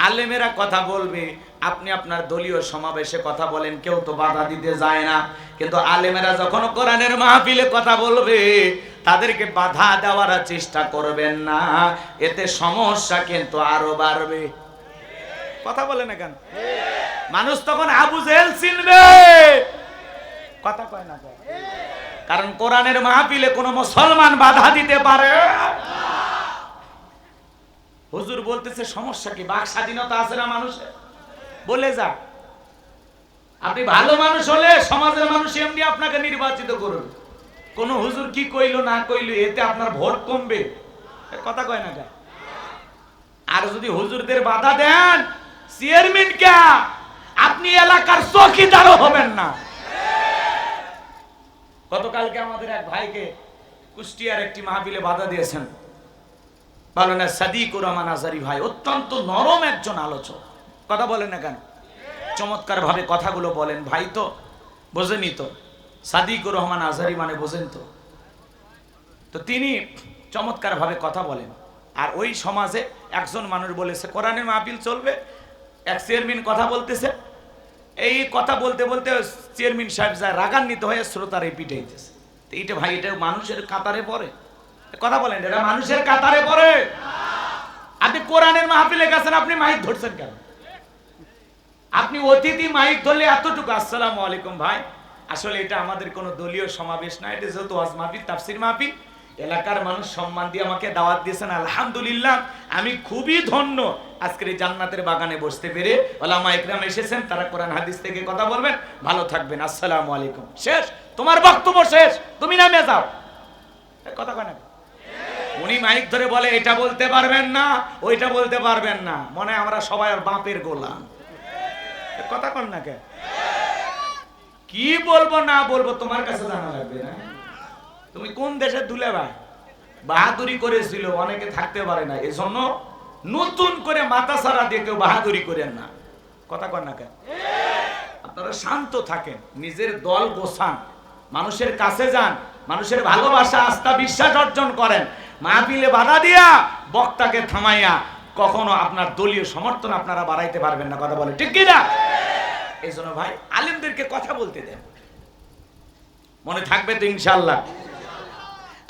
আলেমেরা কথা বলবে, আপনি আপনার দলীয় সমাবেশে কথা বলেন, কেউ তো বাধা দিতে যায় না। কিন্তু আলেমেরা যখন কোরআনের মাহফিলে কথা বলবে, তাদেরকে বাধা দেওয়ার চেষ্টা করবেন না, এতে সমস্যা কিন্তু আরো বাড়বে। কথা বলে না কেন? মানুষ তখন আবু জেহেল চিনবে। কথা কয় না? কারণ কোরআনের মাহফিলে কোন মুসলমান বাধা দিতে পারে। হুজুর বলতেছে, সমস্যা কি? বাক স্বাধীনতা আছে না মানুষের? বলে যা। আপনি ভালো মানুষ হলে সমাজের মানুষ এমনি আপনাকে নির্বাচিত করবে। কোন হুজুর কি কইলো না কইলো এতে আপনার ভোট কমবে? কথা কয় না? আর যদি হুজুরদের বাধা দেন, চেয়ারম্যান কে, আপনি এলাকার চৌকিদারও হবেন না। গতকালকে আমাদের এক ভাইকে কুষ্টিয়ার একটি মাহফিলে বাধা দিয়েছেন। ভালো না? সাদিকুর রহমান আজহারী ভাই অত্যন্ত নরম একজন আলোচক, কথা বলেন না কেন, চমৎকার ভাবে কথাগুলো বলেন। ভাই তো বোঝেনি তো, সাদিকুর রহমান আজহারী মানে বোঝেন তো। তো তিনি চমৎকার ভাবে কথা বলেন। আর ওই সমাজে একজন মানুষ বলেছে কোরআনের মাহফিল চলবে, এক চেয়ারম্যান কথা বলতেছে, এই কথা বলতে বলতে চেয়ারম্যান সাহেব যায় রাগান্বিত হয়ে শ্রোতারে পিটাইতেছে। তো এইটা ভাই, এটা মানুষের কাতারে পড়ে? কথা বলেন, এটা মানুষের কাতারে পড়ে? আপনি কোরআনের মাহফিলে গেছেন, আপনি মাইক ধরছেন কেন? আপনি অতিথি, মাইক ধরলে এতটুকু আসসালামু আলাইকুম ভাই। আসলে এটা আমাদের কোনো দলীয় সমাবেশ না, এটা যেহেতু ওয়াজ মাহফিল, তাফসীর মাহফিল, এলাকার মানুষ সম্মান দিয়ে আমাকে দাওয়াত দিয়েছেন, আলহামদুলিল্লাহ আমি খুবই ধন্য আজকের এই জান্নাতের বাগানে বসতে পেরে। ওলামা ইকরাম এসেছেন, তারা কোরআন হাদিস থেকে কথা বলবেন, ভালো থাকবেন, আসসালামু আলাইকুম, শেষ, তোমার বক্তব্য শেষ, তুমি নামে যাও। কথা কয় না? উনি মাইক ধরে বলে এটা বলতে পারবেন না, ওইটা বলতে পারবেন না, মনে হয় আমরা সবাই বাপের গোলাম। কথা কন না কে? কি বলবো না বলবো তোমার কাছে জানা লাগবে না? তুমি কোন দেশের দুলে ভাই? বাহাদুরি করেছিল, অনেকে থাকতে পারে না, এজন্য নতুন করে মাথা ছাড়া দিয়ে কেউ বাহাদুরি করেন না। কথা কন না কে? আপনারা শান্ত থাকেন, নিজের দল গোছান, মানুষের কাছে যান, মানুষের ভালোবাসা আস্থা বিশ্বাস অর্জন করেন। মাহফিলে বাধা দিয়া বক্তাকে থামাইয়া কখনো আপনার দলীয় সমর্থন আপনারা বাড়াইতে পারবেন না। কথা বলে ঠিক কি না? এই জন্য ভাই আলেমদেরকে কথা বলতে দেন, মনে থাকবে তো ইনশাআল্লাহ।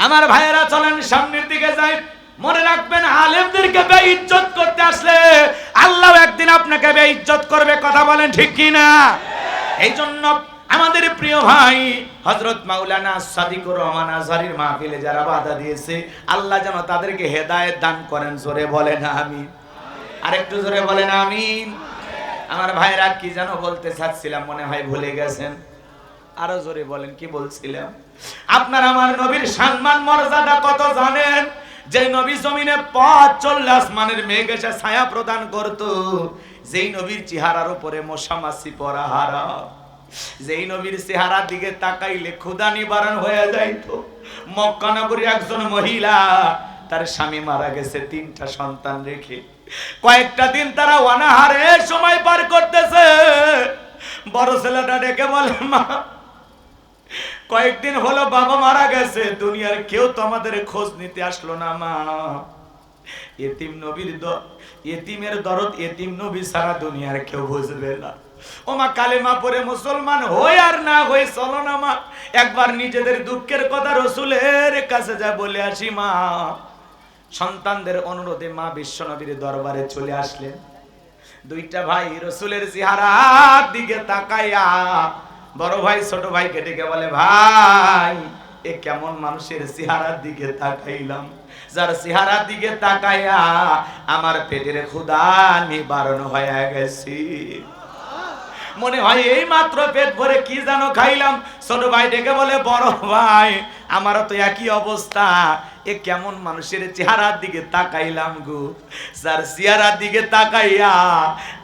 আমার ভাইয়েরা চলেন সামনের দিকে যাই। মনে রাখবেন আলেমদেরকে বেইজ্জত করতে আসলে আল্লাহ একদিন আপনাকে বেইজ্জত করবে। কথা বলেন ঠিক কি না? এই জন্য আমাদের প্রিয় ভাই হযরত মাওলানা সাদিকুর রহমান আজহারীর মাহফিলে যারা বাধা দিয়েছে, আল্লাহ যেন তাদেরকে হেদায়েত দান করেন। জোরে বলেন আমিন। আরেকটু জোরে বলেন আমিন। আমার ভাইরা কি যেন বলতে চাচ্ছিলাম, মনে হয় ভুলে গেছেন। আরো জোরে বলেন, কি বলছিলাম? আপনার আমার নবীর সম্মান মর্যাদা কত জানেন? যে নবী জমিনে পথ চললে আসমানের মেঘ এসে ছায়া প্রদান করত, যেই নবীর চেহারার উপরে মশা মাছি পরা হারাম, যেই নবীর চেহারার দিকে তাকাইলে ক্ষুধা নিবারণ হয়ে যাইত। মক্কা নগরী একজন মহিলা, তার স্বামী মারা গেছে, 3টা সন্তান রেখে কয়েকটা দিন তারা অনাহারে সময় পার করতেছে। বড় ছেলেটা ডেকে বলে, মা কয়েকদিন হলো বাবা মারা গেছে, দুনিয়ার কেউ তো আমাদের খোঁজ নিতে আসলো না। মা এতিম নবীর এতিমের দরদ এতিম নবী সারা দুনিয়ার কেউ বুঝবে না। ও মা কালেমা পড়ে মুসলমান হই আর না হই, চলো না মা একবার নিজেদের দুঃখের কথা রসুলের কাছে যা বলে আসি। মা সন্তানদের অনুরোধে মা বিশ্বনবীর দরবারে চলে আসলেন। 2টা ভাই রসুলের চেহারার দিকে তাকাইয়া বড় ভাই ছোট ভাইকে ডেকে বলে, ভাই এ কেমন মানুষের চেহারার দিকে তাকাইলাম, যার চেহারার দিকে তাকাইয়া আমার পেটের ক্ষুধা নিবারণ হয়ে গেছে। মনে হয় এই মাত্র পেট ভরে কি যেন খাইলাম। ছোট ভাই ডেকে বলে, বড় ভাই আমারও তো একই অবস্থা, এ কেমন মানুষের চেহারার দিকে তাকাইলাম গো, যার চেহারার দিকে তাকাইয়া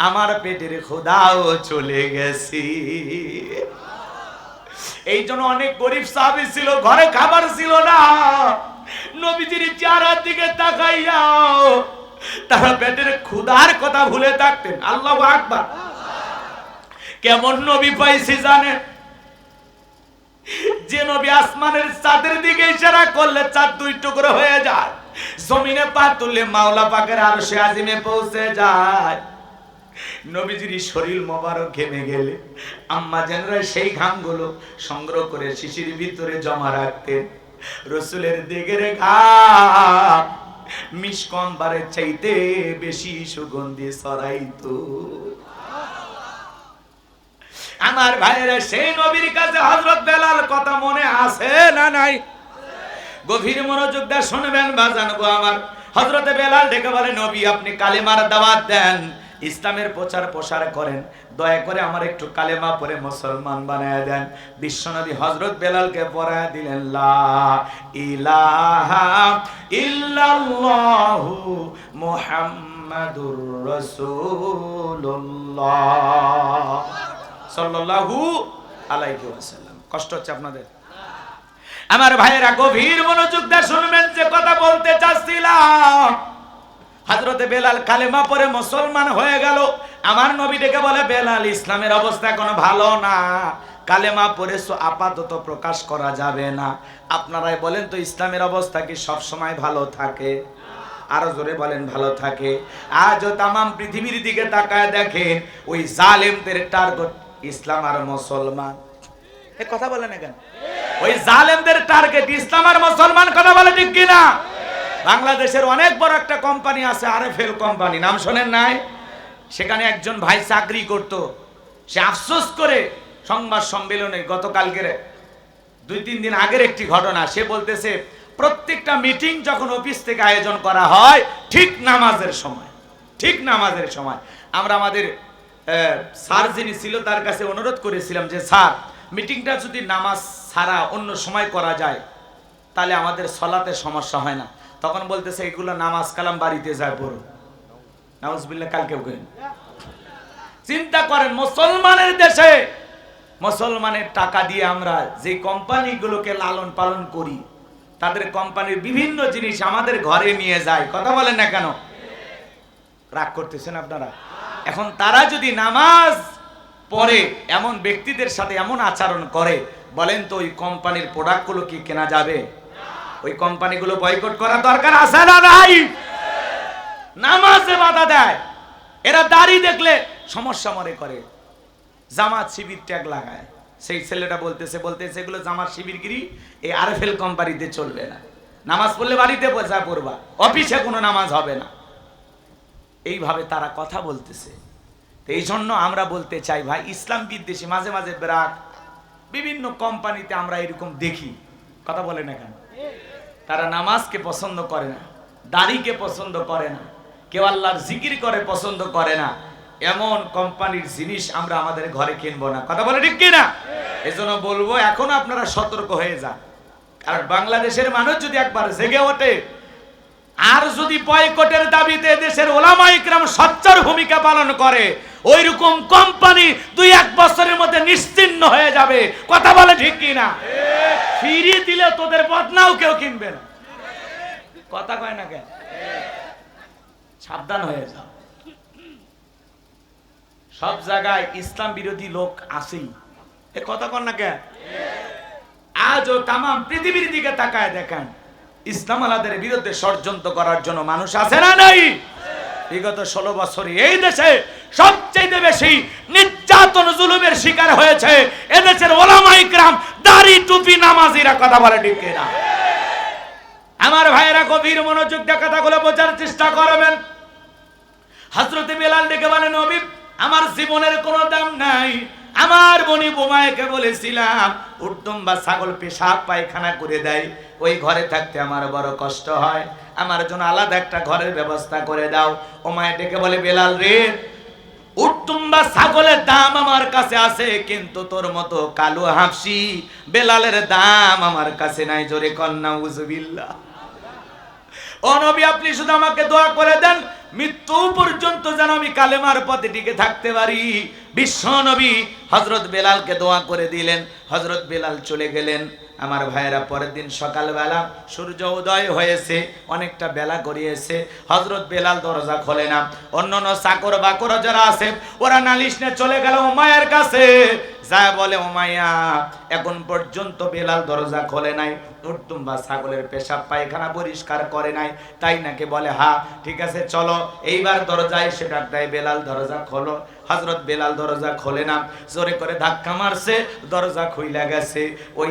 আমার পেটের ক্ষুধাও চলে গেছে। এই জন্য অনেক গরিব সাহাবী ছিল, ঘরে খাবার ছিল না, নবীজির চেহারার দিকে তাকাইয়া তারা পেটের ক্ষুধার কথা ভুলে থাকতেন। আল্লাহু আকবার। কেমন নবী পাইছি জানেন? যে নবী আসমানের চাঁদের দিকে ইশারা করলে চাঁদ 2 টুকরো হয়ে যায়, জমিনে পা তুললে মাওলা পাকের আরশে আজিমে পৌঁছে যায়। নবীজির শরীর মোবারক ঘেমে গেলে আম্মা জানরা সেই ঘামগুলো সংগ্রহ করে শিশির ভিতরে জমা রাখতেন। রাসূলের দিকের ঘাম মিসকম্বরের চাইতে বেশি সুগন্ধি ছড়াইতো। আমার ভাইয়েরা সেই নবীর কাছে হযরত বেলাল কথা মনে আছে না নাই? গভীর মনোযোগ দিয়ে শুনবেন বাজান গো আমার। হযরতে বেলাল ডেকে বলে, নবী আপনি কালেমার দাওয়াত দেন, ইসলামের প্রচার প্রসার করেন, দয়া করে আমার একটু কালেমা পড়ে মুসলমান বানায় দেন। বিশ্বনবী হযরত বেলালকে পড়ায় দিলেন, লা ইলাহা ইল্লাল্লাহু মুহাম্মাদুর রাসূলুল্লাহ সাল্লাল্লাহু আলাইহি ওয়াসাল্লাম। কষ্ট হচ্ছে আপনাদের? আমার ভাইয়েরা গভীর মনোযোগ দিয়ে শুনবেন যে কথা বলতে চাচ্ছিলাম। হযরতে বেলাল কালেমা পড়ে মুসলমান হয়ে গেল। আমার নবী ডেকে বলে, বেলাল ইসলামের অবস্থা কোনো ভালো না, কালেমা পড়েছো আপাতত প্রকাশ করা যাবে না। আপনারাই বলেন তো ইসলামের অবস্থা কি সব সময় ভালো থাকে? আরো জোরে বলেন ভালো থাকে? আজও তামাম পৃথিবীর দিকে তাকায় দেখেন, ওই জালেমদের টার্গেট ইসলাম আর মুসলমান। এ কথা বলে না কেন? ওই জালেমদের টার্গেট ইসলাম আর মুসলমান। কথা বলে ঠিক কিনা? বাংলাদেশের অনেক বড় একটা কোম্পানি আছে, আরএফএল কোম্পানি, নাম শোনেন নাই? সেখানে একজন ভাই চাকরি করত। সে আফসোস করে সংবাদ সম্মেলনে গতকালকের 2-3 দিন আগের একটি ঘটনা, সে বলতেছে প্রত্যেকটা মিটিং যখন অফিস থেকে আয়োজন করা হয় ঠিক নামাজের সময় আমরা আমাদের স্যার যিনি ছিল তার কাছে অনুরোধ করেছিলাম যে স্যার, মিটিংটা যদি নামাজ ছাড়া অন্য সময় করা যায় তাহলে আমাদের সলাতে সমস্যা হয় না। তখন বলতেছে এগুলো নামাজ কালাম বাড়িতে যায় পড়ো। নাউজুবিল্লাহ, কালকেও কইন। চিন্তা করেন, মুসলমানের দেশে মুসলমানের টাকা দিয়ে আমরা যে কোম্পানিগুলোকে লালন পালন করি, তাদের কোম্পানির বিভিন্ন জিনিস আমাদের ঘরে নিয়ে যায়। কথা বলেন না কেন? রাগ করতেছেন আপনারা? এখন তারা যদি নামাজ পড়ে এমন ব্যক্তিদের সাথে এমন আচরণ করে, বলেন তো ওই কোম্পানির প্রোডাক্টগুলো কি কেনা যাবে? ওই কোম্পানিগুলো বয়কট করা দরকার আছে না নাই? নামাজে বাধা দেয়, এরা দাড়ি দেখলে সমস্যা মনে করে, জামাত শিবির ট্যাগ লাগায়। সেই ছেলেটা বলতেছে এগুলো জামাত শিবিরগিরি, এই আরএফএল কোম্পানিতে চলবে না। নামাজ পড়লে বাড়িতে যা পড়বা, অফিসে কোনো নামাজ হবে না। এইভাবে তারা কথা বলতেছে। এই জন্য আমরা বলতে চাই ভাই, ইসলাম বিদ্বেষী মাঝে মাঝে বিরাট বিভিন্ন কোম্পানিতে আমরা এরকম দেখি। কথা বলে না কেন? তারা নামাজকে পছন্দ করে না, দাড়িকে পছন্দ করে না, কেউ আল্লাহর জিকির করে পছন্দ করে না। এমন কোম্পানির জিনিস আমরা আমাদের ঘরে কিনবো না। কথা বলে ঠিক কিনা? এজন্য বলবো এখন আপনারা সতর্ক হয়ে যান। কারণ বাংলাদেশের মানুষ যদি একবার জেগে ওঠে আর যদি বয়কটের দাবিতে দেশের ওলামা ইকরাম সচ্চার ভূমিকা পালন করে, ওইরকম কোম্পানি 2-1 বছরের মধ্যে নিশ্চিহ্ন হয়ে যাবে। কথা বলে ঠিক কিনা? ফিরি দিলে তোদের বদনাও কেউ কিনবে না। কথা কয় না কেন? সাবধান হয়ে যাও। সব জায়গায় ইসলাম বিরোধী লোক আছেই, এ কথা কন না কেন? আজও তামাম পৃথিবীর দিকে তাকায় দেখেন, ইসলাম আলাদের বিরুদ্ধে ষড়যন্ত্র করার জন্য মানুষ আছে না নাই? বিগত 16 বছরে এই দেশে সবচেয়ে বেশি নির্যাতন জুলুমের শিকার হয়েছে এদেশের ওলামা ইকরাম, দাড়ি টুপি নামাজিরা। কথা বলে ঠিক কিনা? আমার ভাইয়েরা গভীর মনোযোগ দিয়ে কথাগুলো বোঝার চেষ্টা করবেন। হযরতে বেলাল ডেকে বলেন, নবী আমার জীবনের কোনো দাম নাই। আমার বনি বোমায়কে বলেছিলাম উর্দম বা ছাগল পেশাব পায়খানা করে দেয়, ওই ঘরে থাকতে আমার বড় কষ্ট হয়, আমার জন্য আলাদা একটা ঘরের ব্যবস্থা করে দাও। ওমায় ডেকে বলে, বেলাল রে, উর্দম বা ছাগলের দাম আমার কাছে আছে, কিন্তু তোর মতো কালো হাফসি বেলালের দাম আমার কাছে নাই। জোরে কন্যা উজুবিল্লাহ। ও নবী, আপনি শুধু আমাকে দোয়া করে দেন, মৃত্যু পর্যন্ত যেন আমি কালেমার পথে টিকে থাকতে পারি। বিশ্ব নবী হযরত বেলালকে দোয়া করে দিলেন। হযরত বেলাল চলে গেলেন। আমার ভাইয়েরা পরের দিন সকালবেলা সূর্য উদয় হয়েছে, অনেকটা বেলা গড়িয়েছে। হযরত বেলাল দরজা খোলে না। অন্যান্য চাকর বাকর যারা আছে ওরা নালিশ নিয়ে চলে গেল উমাইয়ার কাছে। যা বলে, উমাইয়া এখন পর্যন্ত বেলাল দরজা খোলে নাই, উর্দুম বা ছাগলের পেশাব পায়খানা পরিষ্কার করে নাই, তাই নাকি? বলে হ্যাঁ, ঠিক আছে চলো এইবার দরজায় সেটা দেয়, বেলাল দরজা খোলো। হযরত বেলাল দরজা খোলে না, জোরে করে ধাক্কা মারছে, দরজা খুইলা গেছে। ওই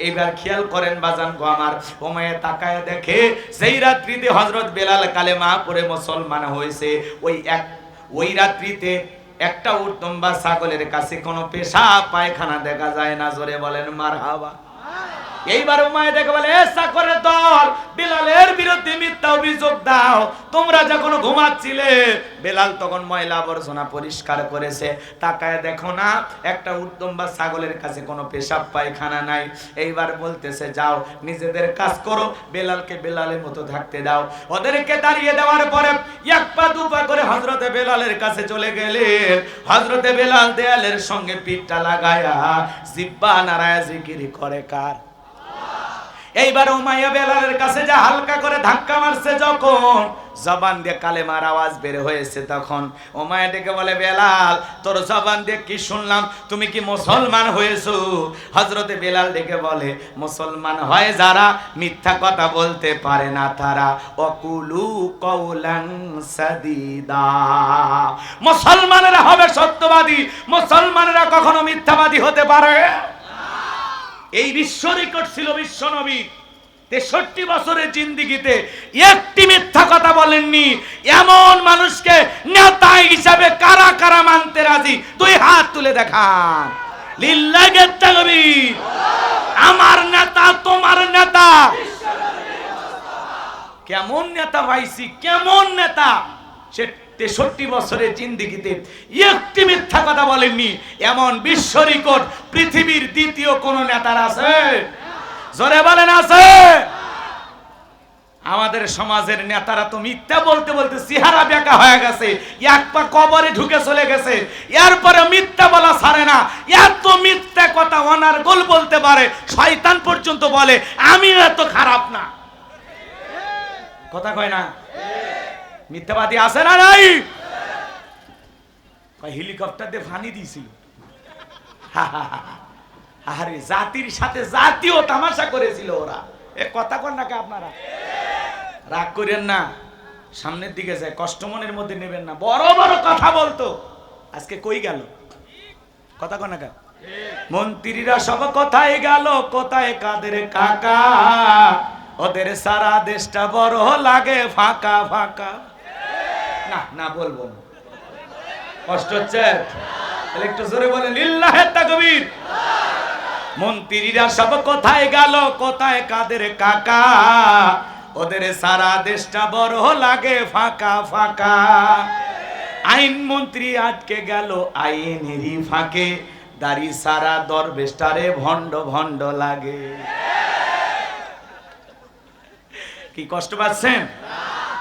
এবার খেয়াল করেন বাজান গো আমার, ওমায়ে তাকায় দেখে সেই রাত্রিতে হযরত বেলাল কালেমা পড়ে মুসলমান হয়েছে। ওই রাত্রিতে একটা উর্দম বা ছাগলের কাছে কোনো পেশাব পায়খানা দেখা যায় না। জোরে বলেন মারহাবা। এইবার উমাইয়া ডেকে বলে, এ চাকরের দল, বেলালের বিরুদ্ধে মিথ্যা অভিযোগ দাও। তোমরা যখন ঘুমাচ্ছিলে বেলাল তখন ময়লা আবর্জনা পরিষ্কার করেছে, তাকায় দেখো না একটা উর্দম বা ছাগলের কাছে কোনো পেশাব পায়খানা নাই। এইবার বলতেছে, যাও নিজেদের কাজ করো, বেলালকে বেলালের মতো থাকতে দাও। ওদেরকে দাঁড়িয়ে দেওয়ার পরে এক পা দুপা করে হযরতে বেলালের কাছে চলে গেলেন। হযরতে বেলাল দেয়ালের সঙ্গে পিঠটা লাগায়া জিহ্বা নাড়ায়া জিকির করে কার? এইবার উমাইয়া বেলালের কাছে যা হালকা করে ধাক্কা মারছে, যখন জবান দিয়ে কালেমার আওয়াজ বের হয়েছে, তখন উমাইয়া ডেকে বলে, বেলাল তোর জবান দিয়ে কি শুনলাম, তুমি কি মুসলমান হয়েছো? হযরতে বেলাল ডেকে বলে, মুসলমান হয় যারা মিথ্যা কথা বলতে পারে না তারা, ওয়াকুলু কওলান সাদীদা। মুসলমানেরা হবে সত্যবাদী, মুসলমানেরা কখনো মিথ্যাবাদী হতে পারে না। এই বিশ্ব রেকর্ড ছিল বিশ্ব নবী 63 বছরের জিন্দেগিতে একটি মিথ্যা কথা বলেননি। এমন মানুষকে নেতা হিসাবে কারা কারা মানতে রাজি? দুই হাত তুলে দেখান। লিল্লাহি তাকবীর। আমার নেতা, তোমার নেতা। কেমন নেতা পাইছি, কেমন নেতা! সে 63 বছরের জিন্দেগিতে একটি মিথ্যা কথা বলেননি। এমন বিশ্ব রেকর্ড পৃথিবীর দ্বিতীয় কোন নেতার আছে? জোরে বলেন, আছে? আমাদের সমাজের নেতারা তো মিথ্যা বলতে বলতে চেহারা বেঁকা হয়ে গেছে, এক পা কবরে ঢুকে চলে গেছে, এরপরে মিথ্যা বলা ছাড়ে না। এত মিথ্যা কথা ওনার গোল বলতে পারে, শয়তান পর্যন্ত বলে আমি এত খারাপ না। কথা কয় না? মিথ্যাবাদী আছে না নাই? হেলিকপ্টার দিয়ে ফানি দিয়েছিল। আরে জাতির সাথে জাতীয় তামাশা করেছিল ওরা। এ কথা কন নাকি আপনারা? রাগ করেন না, সামনের দিকে যায়, কষ্ট মনের মধ্যে নেবেন না। বড় বড় কথা বলতো, আজকে কই গেল? কথা কন না? মন্ত্রীরা সব কোথায় গেল, কোথায় কাদের কাকা? ওদের সারা দেশটা বড় লাগে ফাঁকা ফাঁকা। না না বলবো না, কষ্ট হচ্ছে। একটু জোরে বলেন লিল্লাহি তাকবীর। মন্ত্রীরা সব কোথায় গেল, কোথায় কাদের কাকা? ওদের সারা দেশটা বড় লাগে ফাঁকা ফাঁকা। আইন মন্ত্রী আটকে গেল আইনেরই ফাঁকে, দাড়ি সারা দরবেশটারে ভণ্ড ভণ্ড লাগে। কি কষ্ট পাচ্ছেন?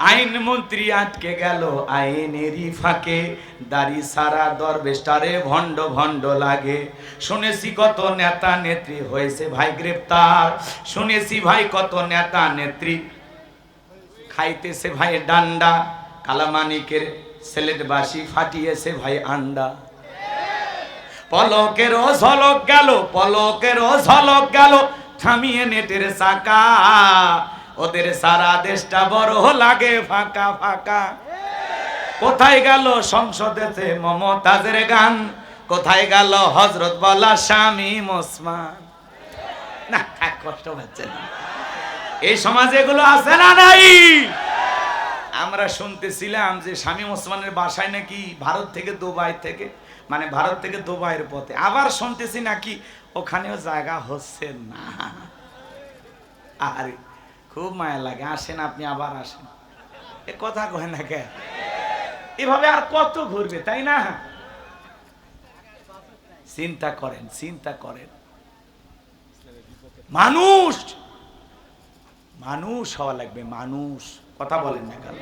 আইন মন্ত্রী আটকে গেল আইনেরই ফাঁকে, দাড়ি সারা দরবেশটারে ভণ্ড ভণ্ড লাগে। শুনেছি কত নেতা নেত্রী হয়েছে ভাই গ্রেপ্তার, শুনেছি ভাই কত নেতা নেত্রী খাইতেছে ভাই ডান্ডা, কালামানিকের সিলেটবাসী ফাটিয়েছে ভাই আন্ডা। পলকেরও ঝলক গেল, পলকেরও ঝলক গেল, থামিয়ে নেটের চাকা। ওদের সারা দেশটা বড় লাগে ফাঁকা ফাঁকা। কোথায় গেল সংসদেতে মমতাজের গান, কোথায় গেল হযরত বলা শামীম ওসমান? না কষ্ট হচ্ছে না? এই সমাজে এগুলো আছে না নাই? আমরা শুনতেছিলাম যে শামীম ওসমানের বাসায় নাকি ভারত থেকে দুবাই থেকে, মানে ভারত থেকে দুবাইয়ের পথে। আবার শুনতেছি নাকি ওখানেও জায়গা হচ্ছে না। আরে খুব মায়া লাগে, আসেন আপনি আবার আসেন। এ কথা কয় না কে? এভাবে আর কত ঘুরবে, তাই না? চিন্তা করেন, চিন্তা করেন। মানুষ মানুষ হওয়া লাগবে, মানুষ। কথা বলেন না কেন?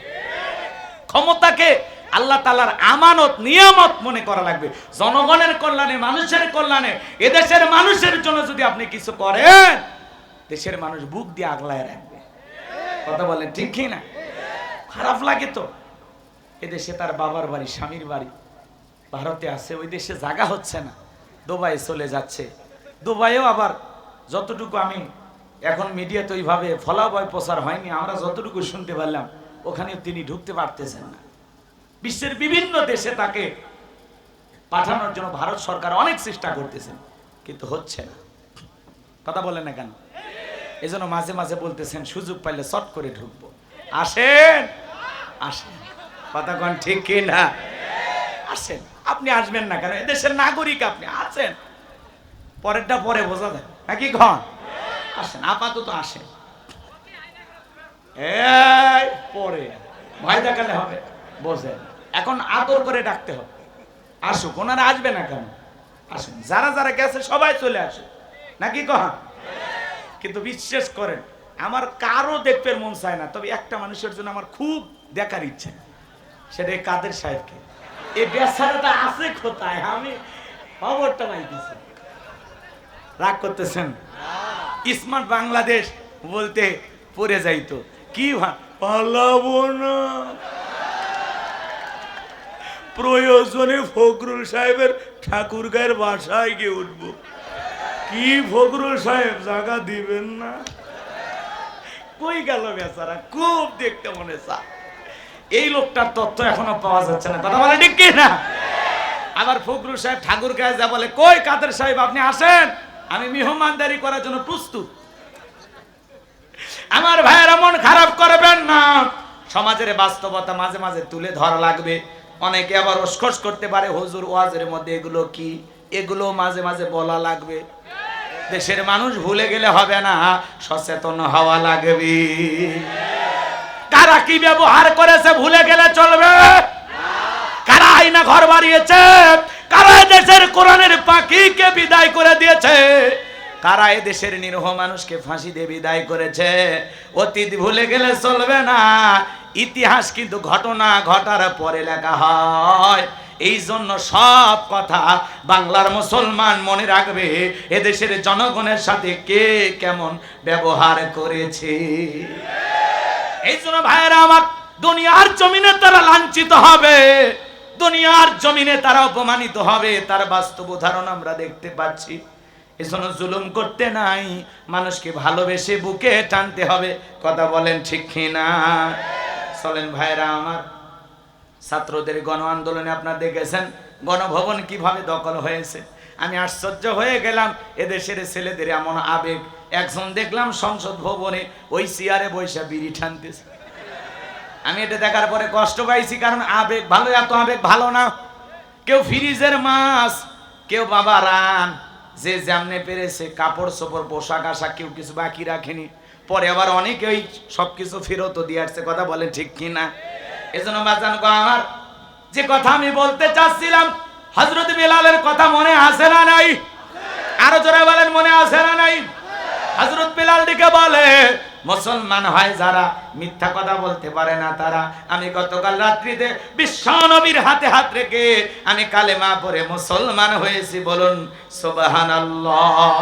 ক্ষমতাকে আল্লাহ তাআলার আমানত নিয়ামত মনে করা লাগবে। জনগণের কল্যাণে, মানুষের কল্যাণে, এদেশের মানুষের জন্য যদি আপনি কিছু করেন, দেশের মানুষ বুক দিয়ে আগলায় রাখবে। কথা বলেন ঠিক কি না? খারাপ লাগে তো। এদেশে তার বাবার বাড়ি, স্বামীর বাড়ি ভারতে আছে, ওই দেশে জায়গা হচ্ছে না, দুবাই চলে যাচ্ছে। দুবাইও আবার যতটুকু আমি এখন মিডিয়াতে ওইভাবে ফলাফল প্রচার হয়নি, আমরা যতটুকু শুনতে পারলাম, ওখানে তিনি ঢুকতে পারতেছেন না। বিশ্বের বিভিন্ন দেশে তাকে পাঠানোর জন্য ভারত সরকার অনেক চেষ্টা করতেছেন, কিন্তু হচ্ছে না। কথা বলেন না কেন? এই জন্য মাঝে মাঝে বলতেছেন সুযোগ পাইলে চট করে ঢুকবো। আসেন আসেন, কথা কন ঠিক কি না? আসেন, আপনি আসবেন না কেন? এদেশের নাগরিক আপনি, আছেন। পরেরটা পরে বোঝা যায় নাকি? কন আসেন, আপাতত আসেন। এই পরে ভয় দেখালে হবে, বোঝেন। এখন আদর করে ডাকতে হবে। আসুক, ওনারা আসবে না কেন? আসুন, যারা যারা গেছে সবাই চলে আসুক নাকি? কন কিন্তু বিশ্বাস করেন, আমার কারো দেখতে মন চায় না, তবে একটা মানুষের জন্য আমার খুব দেখার ইচ্ছে, সেটা কাদের সাহেবকে। এই বেচারাটা আছে কোথায়? আমি খবরটা পাইতেছি। রাগ করতেছেন? স্মার্ট বাংলাদেশ বলতে পড়ে যাইতো, কি পালাবো না, প্রয়োজনে ফখরুল সাহেবের ঠাকুর গায়ের বাসায় গিয়ে উঠবো। কি ফখরুল সাহেব জায়গা দিবেন না? কই গেল বেচারা, খুব দেখতে মনে চায়। এই লোকটার তথ্য এখনো পাওয়া যাচ্ছে না, কথা বলে ঠিক কি না? আবার ফখরুল সাহেব ঠাকুর গায়ে যা বলে, কই কাদের সাহেব আপনি আসেন, আমি মেহমানদারি করার জন্য প্রস্তুত। আমার ভাইয়েরা মন খারাপ করবেন না, সমাজের বাস্তবতা মাঝে মাঝে তুলে ধরা লাগবে। অনেকে আবার ওসখোস করতে পারে, হুজুর ওয়াজের মধ্যে এগুলো কি, এগুলো মাঝে মাঝে বলা লাগবে। দেশের মানুষ ভুলে গেলে হবে না, সচেতন হওয়া লাগবে। কারা কি ব্যবহার করেছে ভুলে গেলে চলবে? কারা আইনা ঘর বাড়িয়েছে, কারা দেশের কোরআনের পাখিকে বিদায় করে দিয়েছে, কারা এ দেশের নিরীহ মানুষকে ফাঁসি দিয়ে বিদায় করেছে, অতীত ভুলে গেলে চলবে না। ইতিহাস কিন্তু ঘটনা ঘটার পরে লেখা হয়। এই জন্য সব কথা বাংলার মুসলমান মনে রাখবে, এদেশের জনগণের সাথে কে কেমন ব্যবহার করেছে। এই জন্য ভাইয়েরা আমার, দুনিয়ার জমিনে তারা লাঞ্ছিত হবে, দুনিয়ার জমিনে তারা অপমানিত হবে, তার বাস্তব উদাহরণ আমরা দেখতে পাচ্ছি। এজন্য জুলুম করতে নাই, মানুষকে ভালোবেসে বুকে টানতে হবে। কথা বলেন ঠিক কিনা? চলেন ভাইরা আমার, ছাত্রদের গণ আন্দোলনে আপনারা দেখেছেন গণভবন কিভাবে দখল হয়েছে। আমি আশ্চর্য হয়ে গেলাম, এদেশের ছেলেদের এমন আবেগ। একজন দেখলাম সংসদ ভবনে ওই চেয়ারে বৈশা বিড়ি টানতেছে। আমি এটা দেখার পরে কষ্ট পাইছি, কারণ আবেগ ভালো, এত আবেগ ভালো না। কেউ ফ্রিজের মাছ, কেউ বাবা রান, যে যেমনে পেরেছে কাপড় চোপড় পোশাক আশাক কেউ কিছু বাকি রাখেনি। পরে আবার অনেকে ওই সবকিছু ফেরতও দিয়ে আসছে। কথা বলেন ঠিক কিনা? এজন্য বাজান গো আমার, যে কথা আমি বলতে চাচ্ছিলাম, হযরত বেলালের কথা মনে আছে না নাই? আরো জোরে বলেন, মনে আছে না নাই? হযরত বেলাল ডেকে বলে, মুসলমান হয় যারা মিথ্যা কথা বলতে পারে না তারা, আমি গতকাল রাত্রিতে বিশ্বনবীর হাতে হাত রেখে আমি কালেমা পড়ে মুসলমান হয়েছি, বলুন সুবহানাল্লাহ।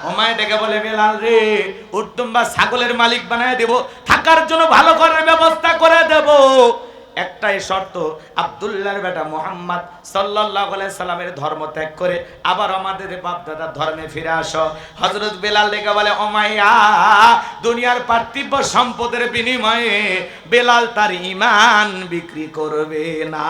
ওমায় ডেকে বলে, বেলাল রে, উঠতুম বা ছাগলের মালিক বানায় দেব, থাকার জন্য ভালো ঘরের ব্যবস্থা করে দেব, একটাই শর্ত, আব্দুল্লাহর বেটা মুহাম্মদ সাল্লাল্লাহু আলাইহি সাল্লামের ধর্ম ত্যাগ করে আবার আমাদের বাপদাদার ধর্মে ফিরে আসো। হযরত বেলাল ডেকে বলে, ওমাইয়া, দুনিয়ার পার্থিব সম্পদের বিনিময়ে বেলাল তার ঈমান বিক্রি করবে না।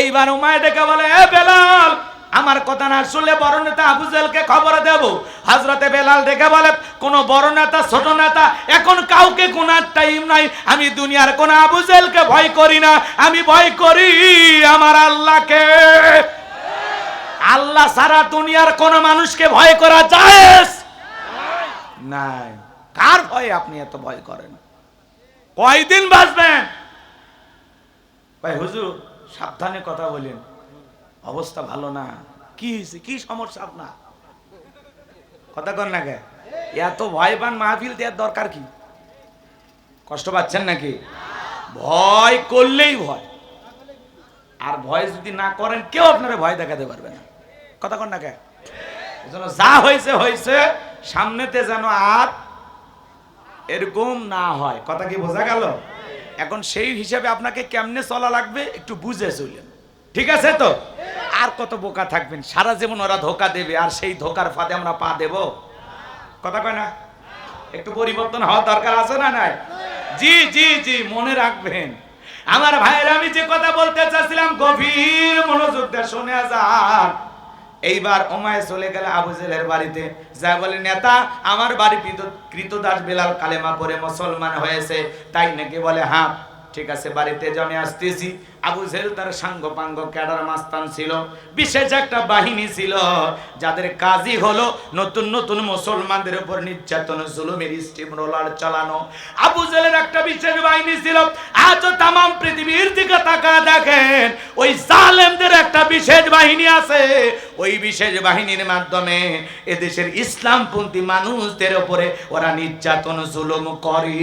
এইবার উমাইয়া ডেকে বলে, এ বেলাল, আমার কথা না শুনলে বড় নেতা আবু জেহেলকে খবর দেব। হযরতে বেলাল ডেকে বলে, কোন বড় নেতা ছোট নেতা এখন কাউকে কোনার টাইম নাই, আমি দুনিয়ার কোন আবু জেহেলকে ভয় করি না, আমি ভয় করি আমার আল্লাহকে। আল্লাহ ছাড়া দুনিয়ার কোন মানুষকে ভয় করা জায়েজ নাই। কার ভয়ে আপনি এত ভয় করেন? কয়দিন বাঁচবেন? ভাই হুজুর সাবধানে কথা বলেন, অবস্থা ভালো না। কি হয়েছে, কি সমস্যা আপনার? কথা কন না কে? এত ভয় পান মাহফিল দেওয়ার দরকার কি? কষ্ট পাচ্ছেন নাকি? ভয় করলেই ভয়, আর ভয় যদি না করেন কেউ আপনারা ভয় দেখাতে পারবে না। কথা কন না কে? এজন্য যা হয়েছে হয়েছে, সামনেতে যেন আর এরকম না হয়। কথা কি বোঝা গেল? এখন সেই হিসাবে আপনাকে কেমনে চলা লাগবে একটু বুঝে চলেন, ঠিক আছে তো? আর কত বোকা থাকবেন, সারা জীবন ওরা ধোকা দেবে, আর সেই ধোকার ফাঁদে আমরা পা দেব? কথা কয় না? একটু পরিবর্তন হওয়ার দরকার আছে না নাই? জি জি জি, মনে রাখবেন আমার ভাইয়েরা, আমি যে কথা বলতে চাচ্ছিলাম গভীর মনোযোগ দিয়ে শুনে যান। এইবার ওমায় চলে গেল আবু জেহেলের বাড়িতে, যা বলে, নেতা, আমার বাড়ি কৃতদাস বেলাল কালেমা পড়ে মুসলমান হয়েছে, তাই নাকি? বলে, হ্যাঁ ঠিক আছে, বাড়িতে আমি আসতেছি। আবু জেহেল তার সাঙ্গ পাঙ্গ ক্যাডার মাস্তান ছিল, বিশেষ একটা বাহিনী ছিল যাদের কাজই হলো নতুন নতুন মুসলমানদের উপর নির্যাতন জুলুমের স্টিম রোলার চালানো। আবু জেহেলের একটা বিশেষ বাহিনী ছিল। আজ তাম পৃথিবীর দিকে তাকায় দেখেন, ওই জালেমদের একটা বিশেষ বাহিনী আছে। ওই বিশেষ বাহিনীর মাধ্যমে এদেশের ইসলামপন্থী মানুষদের উপরে ওরা নির্যাতন জুলুম করে।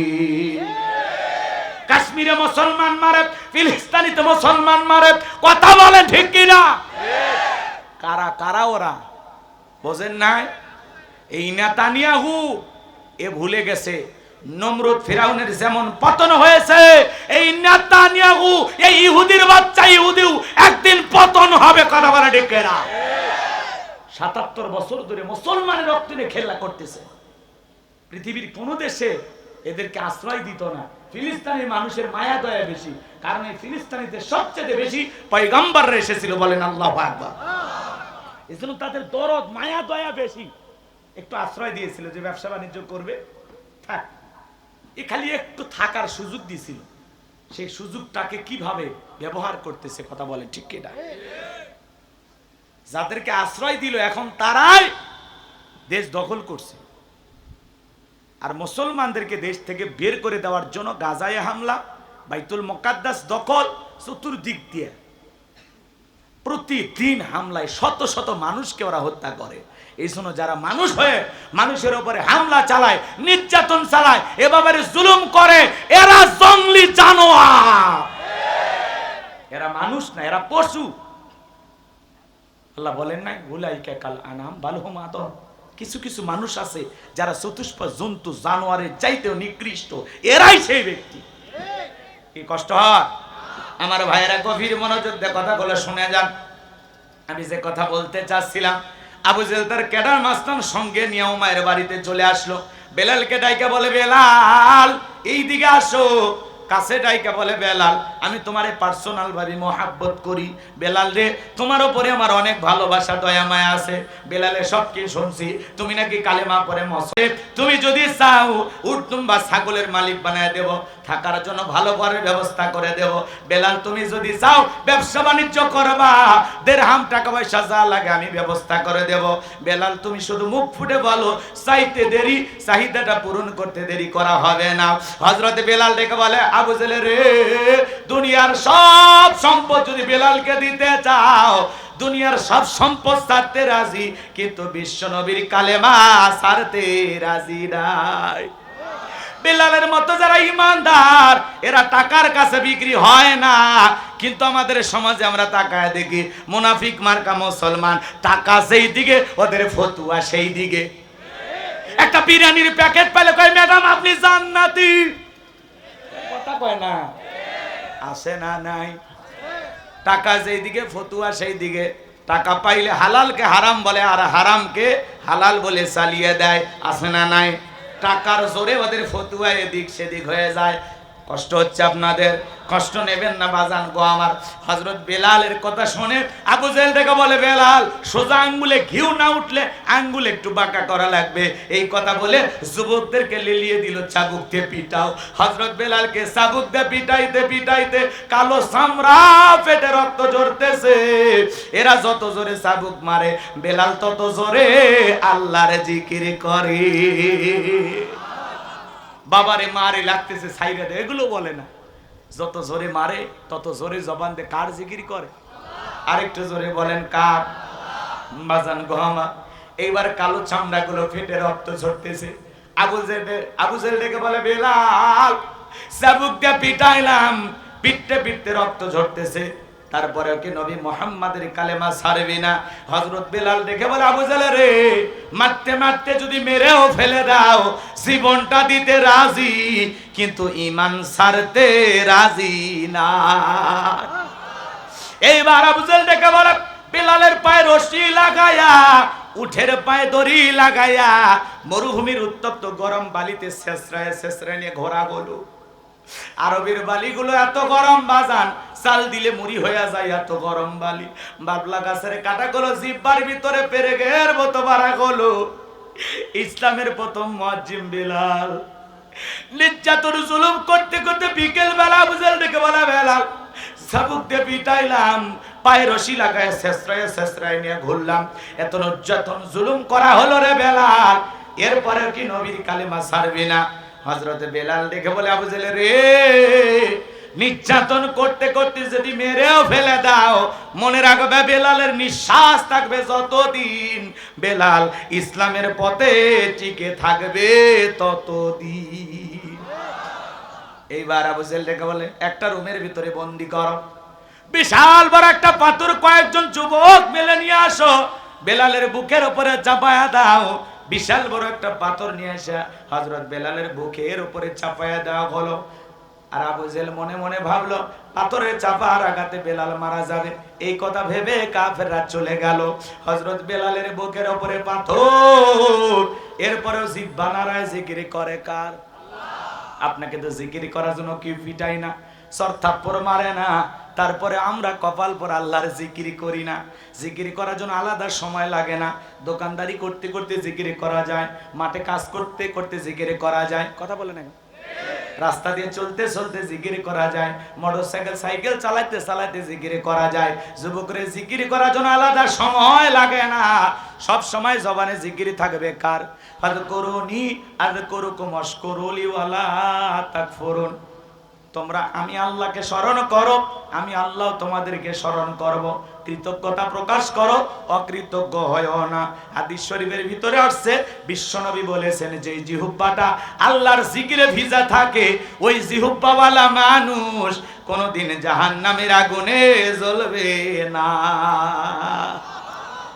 কাশ্মীরে মুসলমান মারে, ফিলিস্তিনিতে মুসলমান মারে। কথা বলেন ঠিক কিনা? কারা কারা ওরা বোঝেন নাই? এই নেতানিয়াহু এ ভুলে গেছে নমরুদ ফিরাউনের যেমন পতন হয়েছে, এই নেতানিয়াহু এই ইহুদির বাচ্চা ইহুদিও একদিন পতন হবে। কথা বলা ঠিক না? ৭৭ বছর ধরে মুসলমানের রক্ত নিয়ে খেলা করতেছে। পৃথিবীর কোন দেশে এদেরকে আশ্রয় দিত না। ফিলিস্তিনি মানুষের মায়া দয়া বেশি, কারণ এই ফিলিস্তিনিতে সবচেয়ে বেশি পয়গম্বররা এসেছিল। বলেন আল্লাহু আকবার। এজন্য তাদের দরদ মায়া দয়া বেশি। একটু আশ্রয় দিয়েছিল যে ব্যবসা বাণিজ্য করবে, থাক। এ খালি একটু থাকার সুযোগ দিয়েছিল। সেই সুযোগটাকে কিভাবে ব্যবহার করতেছে, কথা বলে ঠিক কিনা? যাদেরকে আশ্রয় দিল এখন তারাই দেশ দখল করছে। আর মুসলমানদেরকে দেশ থেকে বের করে দেওয়ার জন্য গাজায় হামলা, বাইতুল মুকাদ্দাস দখল, চতুর্দিক দিয়ে প্রতিদিন হামলায় শত শত মানুষকে ওরা হত্যা করে। এই জন্য যারা মানুষ হয়ে মানুষের উপরে হামলা চালায়, নির্যাতন চালায়, এভাবে জুলুম করে, এরা জঙ্গলি জানোয়ার। এরা মানুষ না, এরা পশু। আল্লাহ বলেন নাই উলাইকা কাল আনাম বাল হুম আদল। কিছু কিছু মানুষ আছে যারা চতুষ্পদ জন্তু জানোয়ারের চাইতেও নিকৃষ্ট, এরাই সেই ব্যক্তি। কি কষ্ট হয় আমার ভাইয়েরা, গভীর মনোযোগ দিয়ে কথাগুলো শুনে যান। আমি যে কথা বলতে চাচ্ছিলাম, আবু জেহেল তার ক্যাডার মাস্তান সঙ্গে নিয়ে উমাইয়ের বাড়িতে চলে আসলো। বেলালকে ডাইকা বলে, বেলাল এই দিকে আসো। কাছে ডাইকা বলে, বেলাল আমি তোমারে পার্সোনাল ভাবে মহাব্বত করি। বেলাল রে, তোমার উপরে আমার অনেক ভালোবাসা দয়া মায়া আছে। বেলালে সব কি শুনছি, তুমি নাকি কালেমা পড়ে মসে, তুমি যদি চাও উটতুম বা ছাগলের মালিক বানায় দেব, থাকার জন্য ভালো ঘরের ব্যবস্থা করে দেব। বেলাল তুমি যদি চাও ব্যবসা বাণিজ্য করবা, দেড়হাম টাকা পয়সা যা লাগে আমি ব্যবস্থা করে দেব। বেলাল তুমি শুধু মুখ ফুটে বলো, চাইতে দেরি, চাহিদাটা পূরণ করতে দেরি করা হবে না। হযরত বেলাল ডেকে বলে, আবু জেহেল রে, দুনিয়ার সব সম্পদ যদি বেলালকে দিতে চাও, দুনিয়ার সব সম্পদ ছাড়তে রাজি, কিন্তু বিশ্ব নবীর কালেমা ছাড়তে রাজি নাই। বেলালের মতো যারা ইমানদার, এরা টাকার কাছে বিক্রি হয় না। কিন্তু আমাদের সমাজে আমরা তাকায় দেখি, মুনাফিক মার্কা মুসলমান, টাকা সেই দিকে, ওদের ফতুয়া সেই দিকে। একটা বিরিয়ানির প্যাকেট পেলে কয়, ম্যাডাম আপনি জান্নাতি। কথা কয় না, আসে না নাই? টাকা যেই দিকে, ফতুয়া সেই দিকে। টাকা পাইলে হালালকে হারাম বলে, আর হারামকে হালাল বলে চালিয়ে দেয়। আসে না নাই? টাকার জোরে ওদের ফতুয়া এদিক সেদিক হয়ে যায়। কষ্ট হচ্ছে আপনাদের, কষ্ট নেবেন না বাজান গো আমার। হযরত বেলালের কথা শুনে আবু জেহেল থেকে বলে, বেলাল সোজা আঙ্গুলে ঘিউ না উঠলে আঙ্গুল একটু বাঁকা করা লাগবে। এই কথা বলে যুবকদেরকে লেলিয়ে দিল, চাবুক দিয়ে পিটাও। হযরত বেলালকে চাবুক দিয়ে পিটাইতে পিটাইতে কালো চামড়া পেটে রক্ত ঝরতেছে। এরা যত জোরে চাবুক মারে, বেলাল তত জোরে আল্লাহর জিকির করে। বাবারে মারে লাগতেছে ছাইরা দে, এগুলো বলে না। যত জোরে মারে তত জোরে জবান দিয়ে কার জিকির করে? আরেকটু জোরে বলেন কার? বাজান গো আমার। এইবার কালো চামড়া গুলো ফেটে রক্ত ঝরতেছে। আবু জেহেল ডেকে বলে, বেলাল চাবুক দিয়ে পিটাইলাম, পিটতে পিটতে রক্ত ঝরতেছে, তারপরে কি নবী মুহাম্মাদের কালেমা ছাড়বি না? হযরত বেলাল দেখে বলে, আবু জেহেল রে, মারতে মারতে যদি মেরেও ফেলে দাও, জীবনটা দিতে রাজি, কিন্তু ঈমান ছাড়তে রাজি না। এইবার আবু জেহেল দেখে বলে, বেলালের পায়ে রশি লাগায়া, উঠের পায়ে দড়ি লাগায়া, মরুভূমির উত্তপ্ত গরম বালিতে ছেঁচড়ায় ছেঁচড়ায় নিয়ে ঘোরা গেল। আরবের বালিগুলো এত গরম বাজান, চাল দিলে মুড়ি হয়ে যায়, এত গরম বালি। বাবলা গাছের কাটাগুলো জিহ্বার ভিতরে পেরেকের মতো বাড়া গেলো। ইসলামের প্রথম মুয়াজ্জিন বেলাল নির্যাতন জুলুম করতে করতে বিকেল বেলা আবু জেহেল ডেকে বলে, বেলাল চাবুক দিয়ে পিটাইলাম, পায়ে রশি লাগায় ছেঁচড়ায় ছেঁচড়ায় নিয়ে ঘুরলাম, এত নির্যাতন জুলুম করা হলো রে বেলাল, এরপরে কি নবীর কালেমা ছাড়বি না? হযরত বেলাল দেখে বলে, আবু জেহেল রে, নির্যাতন করতে করতে যদি মেরেও ফেলে দাও, মনে রাখবে বেলালের নিঃশ্বাস থাকবে যতদিন, বেলাল ইসলামের পথে টিকে থাকবে ততদিন। এইবার আবু জেহেল দেখে বলে, একটা রুমের ভিতরে বন্দি করো, বিশাল বড় একটা পাথর কয়েকজন যুবক মিলে নিয়ে আসো, বেলালের বুকের উপরে চাপায়া দাও, বিশাল বড় একটা পাথর নিয়ে আসা হযরত বেলালের বুকের উপরে চাপায়া দেওয়া হলো। আর আবু জেহেল মনে মনে ভাবলো পাথরের চাপার আঘাতে বেলাল মারা যাবে। এই কথা ভেবে কাফেররা চলে গেল। হযরত বেলালের বুকের উপরে পাথর, এরপরেও জিহ্বা নাড়ায় জিকির করে কার? আপনাকে তো জিকির করার জন্য কি পিটাই না, সরথাপ্পড় মারে না, তারপরে আমরা কপাল পর আল্লাহর জিকির করি না। জিকির করার জন্য আলাদা সময় লাগে না। দোকানদারি করতে করতে জিকির করা যায়, মাঠে কাজ করতে করতে জিকির করা যায়, কথা বলে না, রাস্তা দিয়ে চলতে চলতে জিকির করা যায়, মোটরসাইকেল সাইকেল চালাতে চালাতে জিকির করা যায়। যুবকরে জিকির করার জন্য আলাদা সময় লাগে না, সব সময় জবানে জিকির থাকবে কার? ফাযকুরুনি আযকুরুকুম ওয়াশকুরুলি ওয়ালা তাকফুরুন। তোমরা আমি আল্লাহকে স্মরণ করো, আমি আল্লাহ তোমাদেরকে স্মরণ করব। কৃতজ্ঞতা প্রকাশ করো, অকৃতজ্ঞ হয়ও না। হাদিস শরীফের ভিতরে আসছে, বিশ্বনবী বলেছেন যে জিহ্বাটা আল্লাহর জিকিরে ভিজা থাকে, ওই জিহ্বাওয়ালা মানুষ কোনোদিন জাহান্নামের আগুনে জ্বলবে না।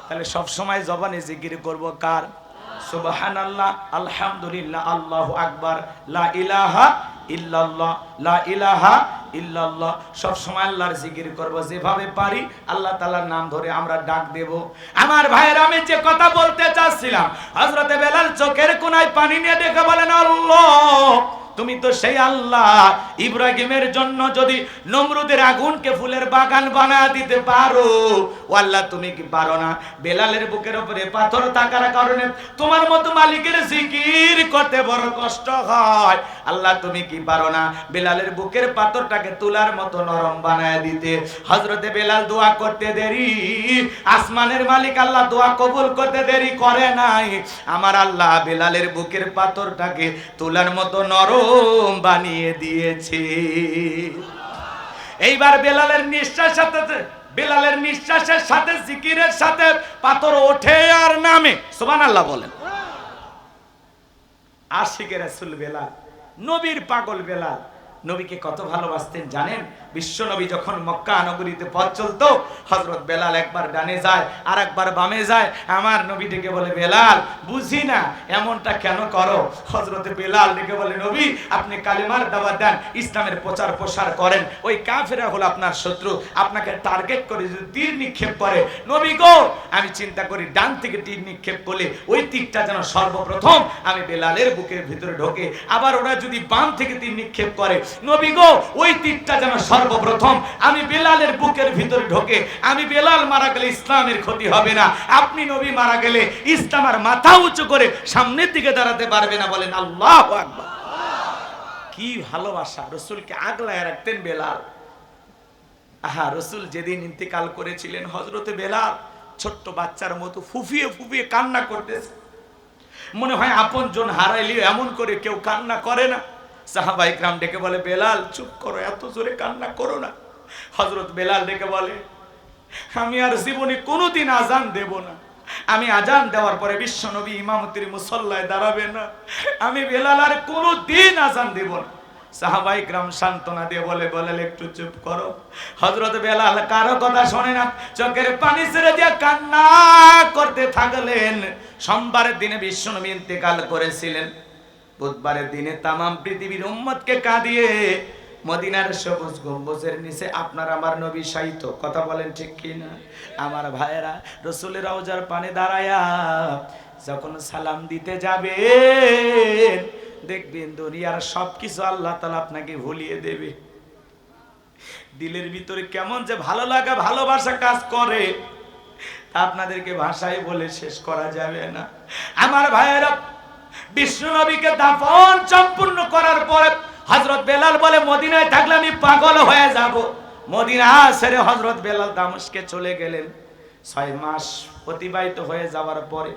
তাহলে সব সময় জবানে জিকির করব কার? সুবহানাল্লাহ, আলহামদুলিল্লাহ, আল্লাহু আকবার, লা ইলাহা ইল্লাল্লাহ, লা ইলাহা ইল্লাল্লাহ। সব সময় আল্লাহর জিকির করব, যেভাবে পারি আল্লাহ তাআলার নাম ধরে আমরা ডাক দেব। আমার ভাইয়ের, আমি যে কথা বলতে চাচ্ছিলাম, হযরতে বেলাল চোখের কোণায় পানি নিয়ে দেখে বলেন, আল্লাহ তুমি তো সেই আল্লাহ, ইব্রাহিমের জন্য যদি নমরুদের আগুনকে ফুলের বাগান বানায় দিতে পারো, ও আল্লাহ তুমি কি পারো না? বেলালের বুকের উপরে পাথর থাকার কারণে তোমার মতো মালিকের জিকির করতে বড় কষ্ট হয়, আল্লাহ তুমি কি পারো না বেলালের বুকের পাথরটাকে তুলার মতো নরম বানায় দিতে? হযরতে বেলাল দোয়া করতে দেরি, আসমানের মালিক আল্লাহ দোয়া কবুল করতে দেরি করে নাই। আমার আল্লাহ বেলালের বুকের পাথরটাকে তুলার মতো নরম বানিয়ে দিয়েছে। এইবার বেলালের নিঃশ্বাসের সাথে জিকিরের সাথে পাথর ওঠে আর নামে। সুবহানাল্লাহ বলেন। আশিকে রাসূল বেলাল, নবীর পাগল বেলাল, নবীকে কত ভালোবাসতেন জানেন? বিশ্ব নবী যখন মক্কা নগরীতে পথ চলতো, হযরত বেলাল একবার ডানে যায় আর একবার বামে যায়। আমার নবী ডেকে বলে, বেলাল বুঝি না এমনটা কেন করো? হযরতে বেলাল ডেকে বলে, নবী আপনি কালেমার দাওয়াত দেন, ইসলামের প্রচার প্রসার করেন, ওই কাফেররা হলো আপনার শত্রু, আপনাকে টার্গেট করে যদি তীর নিক্ষেপ করে, নবী গো আমি চিন্তা করি ডান থেকে তীর নিক্ষেপ করলে ওই তীরটা যেন সর্বপ্রথম আমি বেলালের বুকের ভিতরে ঢোকে, আবার ওরা যদি বাম থেকে তীর নিক্ষেপ করে, নবী গো ওই তীরটা যেন সর্বপ্রথম আমি বেলালের বুকের ভিতরে ঢোকে। আমি বেলাল মারা গেলে ইসলামের ক্ষতি হবে না, আপনি নবী মারা গেলে ইসলাম আর মাথা উঁচু করে সামনের দিকে দাঁড়াতে পারবে না। বলেন আল্লাহু আকবার। কি ভালোবাসা, রাসূলকে আগলায় রাখতেন বেলাল। আহা, রাসূল যেদিন ইন্তেকাল করেছিলেন, হযরতে বেলাল ছোট্ট বাচ্চার মতো ফুফিয়ে ফুফিয়ে কান্না করতেছে। মনে হয় আপন জন হারাইলেও এমন করে কেউ কান্না করে না। সাহাবা ইকরাম ডেকে বলে, বেলাল চুপ করো, এত জোরে কান্না করো না। হযরত বেলাল ডেকে বলে, আমি আর জীবনে কোনোদিন আজান দেব না, আমি আজান দেওয়ার পরে বিশ্ব নবী ইমামতির মুসল্লায় দাঁড়াবে না, আমি বেলাল আর কোনোদিন আজান দেব না। সাহাবা ইকরাম সান্ত্বনা দিয়ে বলে, বেলাল একটু চুপ করো। হযরত বেলাল কারো কথা শোনে না, চোখের পানি ছেড়ে দিয়ে কান্না করতে থাকলেন। সোমবারের দিনে বিশ্ব নবী ইন্তেকাল করেছিলেন, বুধবারের দিনে তামাম পৃথিবীর উম্মতকে কাঁদিয়ে মদিনার সবুজ গম্বুজের নিচে আপনার আমার নবী শায়িত। কথা বলেন ঠিক কি না? আমার ভাইয়েরা, রাসূলের রওজার পানে দাঁড়ায়া যখন সালাম দিতে যাবে, দেখবেন দুনিয়ার সবকিছু আল্লাহ তাআলা আপনাকে ভুলিয়ে দেবে। দিলের ভিতরে কেমন যে ভালো লাগা ভালোবাসা কাজ করে, তা আপনাদেরকে ভাষায় বলে শেষ করা যাবে না। আমার ভাইয়েরা, বিশ্ব নবীকে দাফন সম্পূর্ণ করার পরে হযরত বেলাল বলে, মদিনায় থাকলে আমি পাগল হয়ে যাব। মদিনা ছেড়ে হযরত বেলাল দামেস্কে চলে গেলেন। 6 মাস অতিবাহিত হয়ে যাওয়ার পরে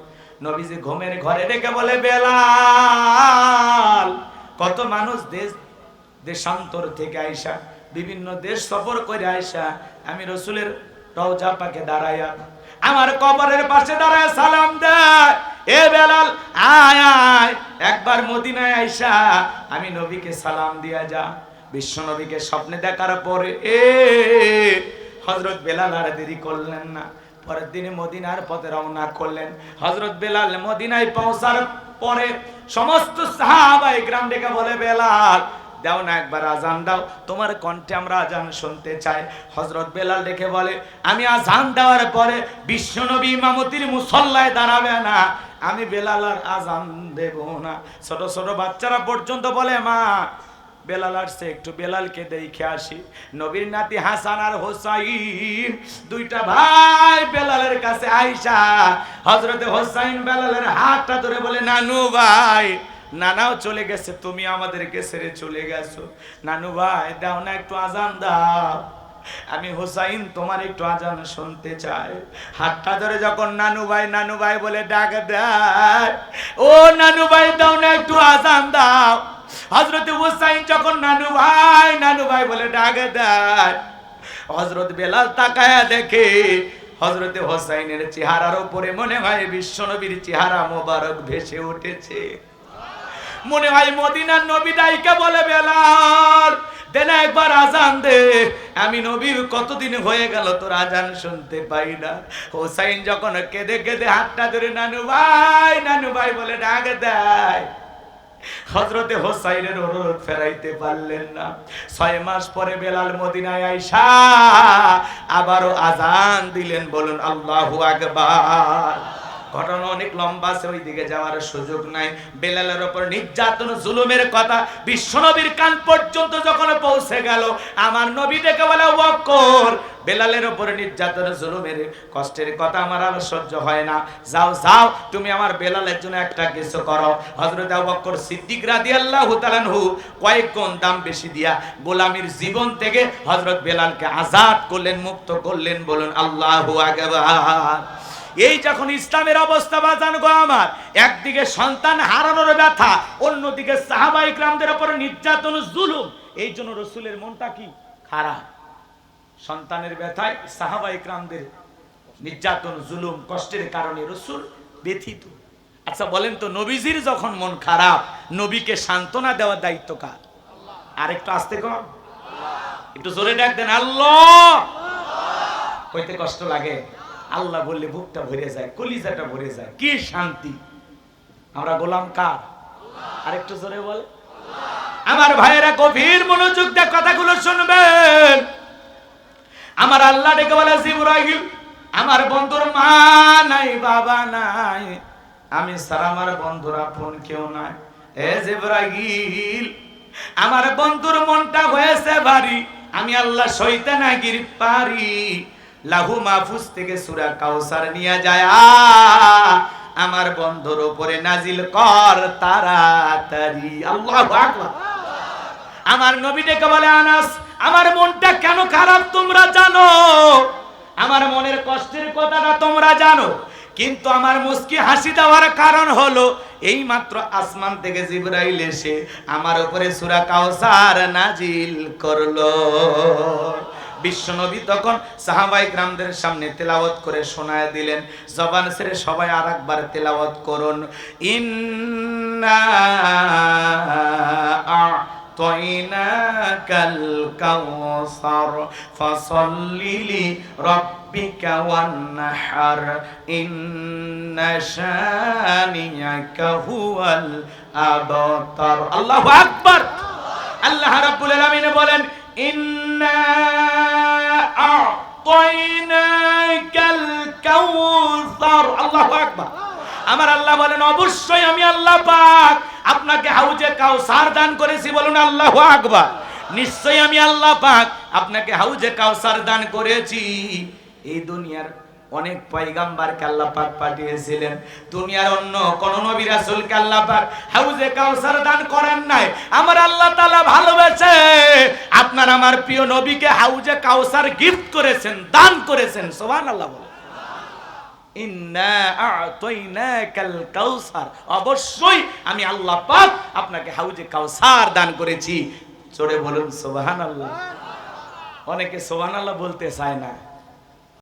নবীজি ঘুমের ঘরে ডেকে বলে, বেলাল কত মানুষ দেশান্তর থেকে আইসা, বিভিন্ন দেশ সফর করে আইসা আমি রাসূলের রওজা পাকে দাঁড়ায়া, আমার কবরের পাশে দাঁড়ায় সালাম দেয়, এ বেলাল আয় আয় একবার মদিনায় আইসা আমি নবীকে সালাম দিয়া যা। বিশ্ব নবীকে স্বপ্নে দেখার পরে হযরত বেলাল আর দেরি করলেন না, পরের দিনে মদিনার পথে রওনা করলেন। হযরত বেলাল মদিনায় পৌঁছার পরে সমস্ত সাহাবায়ে কিরাম ডেকে বলে, বেলাল দাও না একবার আজান দাও, তোমার কণ্ঠে আমরা আজান শুনতে চাই। হযরত বেলাল ডেকে বলে, আমি আজান দেওয়ার পরে বিশ্বনবী ইমামতির মুসল্লায় দাঁড়াবে না, আমি বেলাল আর আজান দেব না। ছোট ছোট বাচ্চারা পর্যন্ত বলে, মা বেলাল আসছে, একটু বেলালকে দেখে আসি। নবীর নাতি হাসান আর হোসাইন দুইটা ভাই বেলালের কাছে আইসা হযরতে হোসাইন বেলালের হাতটা ধরে বলে, নানু ভাই, নানাও চলে গেছে, তুমি আমাদেরকে ছেড়ে চলে গেছো, নানু ভাই দাও না একটু আজান দাও, আমি হোসাইন তোমার একটু আজান শুনতে চাই। হাতটা ধরে যখন নানু ভাই বলে ডাক দেয়, ও নানু ভাই দাও না একটু আজান দাও। হযরত হোসাইন যখন নানু ভাই বলে ডাক দেয়, হযরত বেলাল তাকায়া দেখে হযরতে হোসাইনের চেহারার উপরে মনে হয় বিশ্বনবীর চেহারা মোবারক ভেসে উঠেছে। মনে হয় মদিনার নবী ডাইকা বলে, বেলাল দেন একবার আজান দে, আমি নবীর কতদিন হয়ে গেল তোর আজান শুনতে পাই না। হোসাইন যখন কেঁদে কেঁদে হাতটা ধরে নানু ভাই বলে ডাক দেয়, হযরতে হোসাইনের অনুরোধ ফেরাইতে পারলেন না। 6 মাস পরে বেলাল মদিনায় আইসা আবারও আজান দিলেন, বলুন আল্লাহু আকবার। ঘটনা অনেক লম্বা আছে, ওই দিকে যাওয়ার সুযোগ নাই। বেলালের উপর নির্যাতন জুলুমের কথা বিশ্বনবীর কান পর্যন্ত যখন পৌঁছে গেল, আমার নবী ডেকে বলে, আবু বকর বেলালের উপর নির্যাতন জুলুমের কষ্টের কথা আমার আর সহ্য হয় না, যাও তুমি আমার বেলালের জন্য একটা কিছু করো। হযরত আবু বকর সিদ্দিক রাদিয়াল্লাহু তাআলা আনহু কয়েক গুণ দাম বেশি দিয়া গোলামীর জীবন থেকে হযরত বেলালকে আজাদ করলেন, মুক্ত করলেন, বলুন আল্লাহু আকবার। এই যখন ইসলামের অবস্থা বাজান গো আমার, একদিকে সন্তান হারানোর ব্যথা, অন্যদিকে সাহাবায়ে কিরামদের উপর নির্যাতন জুলুম, এই জন্য রাসূলের মনটা কি খারাপ। সন্তানের ব্যথায় সাহাবায়ে কিরামদের নির্যাতন জুলুম কষ্টের কারণে রাসূল ব্যথিত। আচ্ছা বলেন তো, নবীজির যখন মন খারাপ, নবীকে সান্ত্বনা দেওয়ার দায়িত্ব কার? আরেকটু আস্তে কর, একটু জোরে ডাক দেন, আল্লাহ। কইতে কষ্ট লাগে, আল্লাহ বললে বুকটা ভরে যায়, কলিজাটা ভরে যায়, কি শান্তি। আমরা গোলাম কার? আরেকটু জোরে বলে। আমার ভাইয়েরা গভীর মনোযোগ দিয়ে কথাগুলো শুনবেন। আমার আল্লাহ ডেকে বলে, জিবরাইল আমার বন্ধুর মা নাই, বাবা নাই, আমি ছাড়া আমার বন্ধুর আপন কেউ নাই। এ জিবরাইল আমার বন্ধুর মনটা হয়েছে ভারী, আমি আল্লাহ সইতে না গির পারি। লাহু মাহফুজ থেকে সূরা কাউসার নিয়ে যায়, আমার বন্ধুর উপরে নাজিল কর তাড়াতাড়ি। আল্লাহু আকবার। আমার নবী ডেকে বলে, আনাস আমার মনটা কেন খারাপ তোমরা জানো, আমার মনের কষ্টের কথাটা তোমরা জানো, কিন্তু আমার মুস্কি হাসি দেওয়ার কারণ হলো এই মাত্র আসমান থেকে জিবরাইল এসে আমার উপরে সূরা কাউসার নাজিল করলো। বিশ্বনবী তখন সাহাবায়ে কিরামদের সামনে তেলাওয়াত করে শোনায় দিলেন। জবান ছেড়ে সবাই আরেকবার তেলাওয়াত করুন, ইন্না আ'তাইনাকাল কাউসার ফাসাল্লি লিরাব্বিকা ওয়ানহার ইন্না শানিয়াকা হুয়াল আবতার। আল্লাহু আকবার। আল্লাহ রাব্বুল আলামিন বলেন, ইন্না আ'তাইনাকাল কাউসার। আল্লাহু আকবার। আমার আল্লাহ বলেন, অবশ্যই আমি আল্লাহ পাক আপনাকে হাউজে কাউসার দান করেছি, বলুন আল্লাহু আকবার। নিশ্চয়ই আমি আল্লাহ পাক আপনাকে হাউজে কাউসার দান করেছি। এই দুনিয়ার অনেক পয়গাম্বরকে আল্লাহ পাক পাঠিয়েছিলেন, দুনিয়ার অন্য কোন নবী রাসূলকে আল্লাহ পাক হাউজে কাউসার দান করেন নাই। আমার আল্লাহ তাআলা ভালোবেসে আপনার আমার প্রিয় নবীকে হাউজে কাউসার গিফট করেছেন, দান করেছেন। সুবহানাল্লাহ। ইন্না আ'তাইনাকাল কাউসার, অবশ্যই আমি আল্লাহ পাক আপনাকে হাউজে কাউসার দান করেছি। জোরে বলুন সুবহানাল্লাহ। অনেকে সুবহানাল্লাহ বলতে চায় না।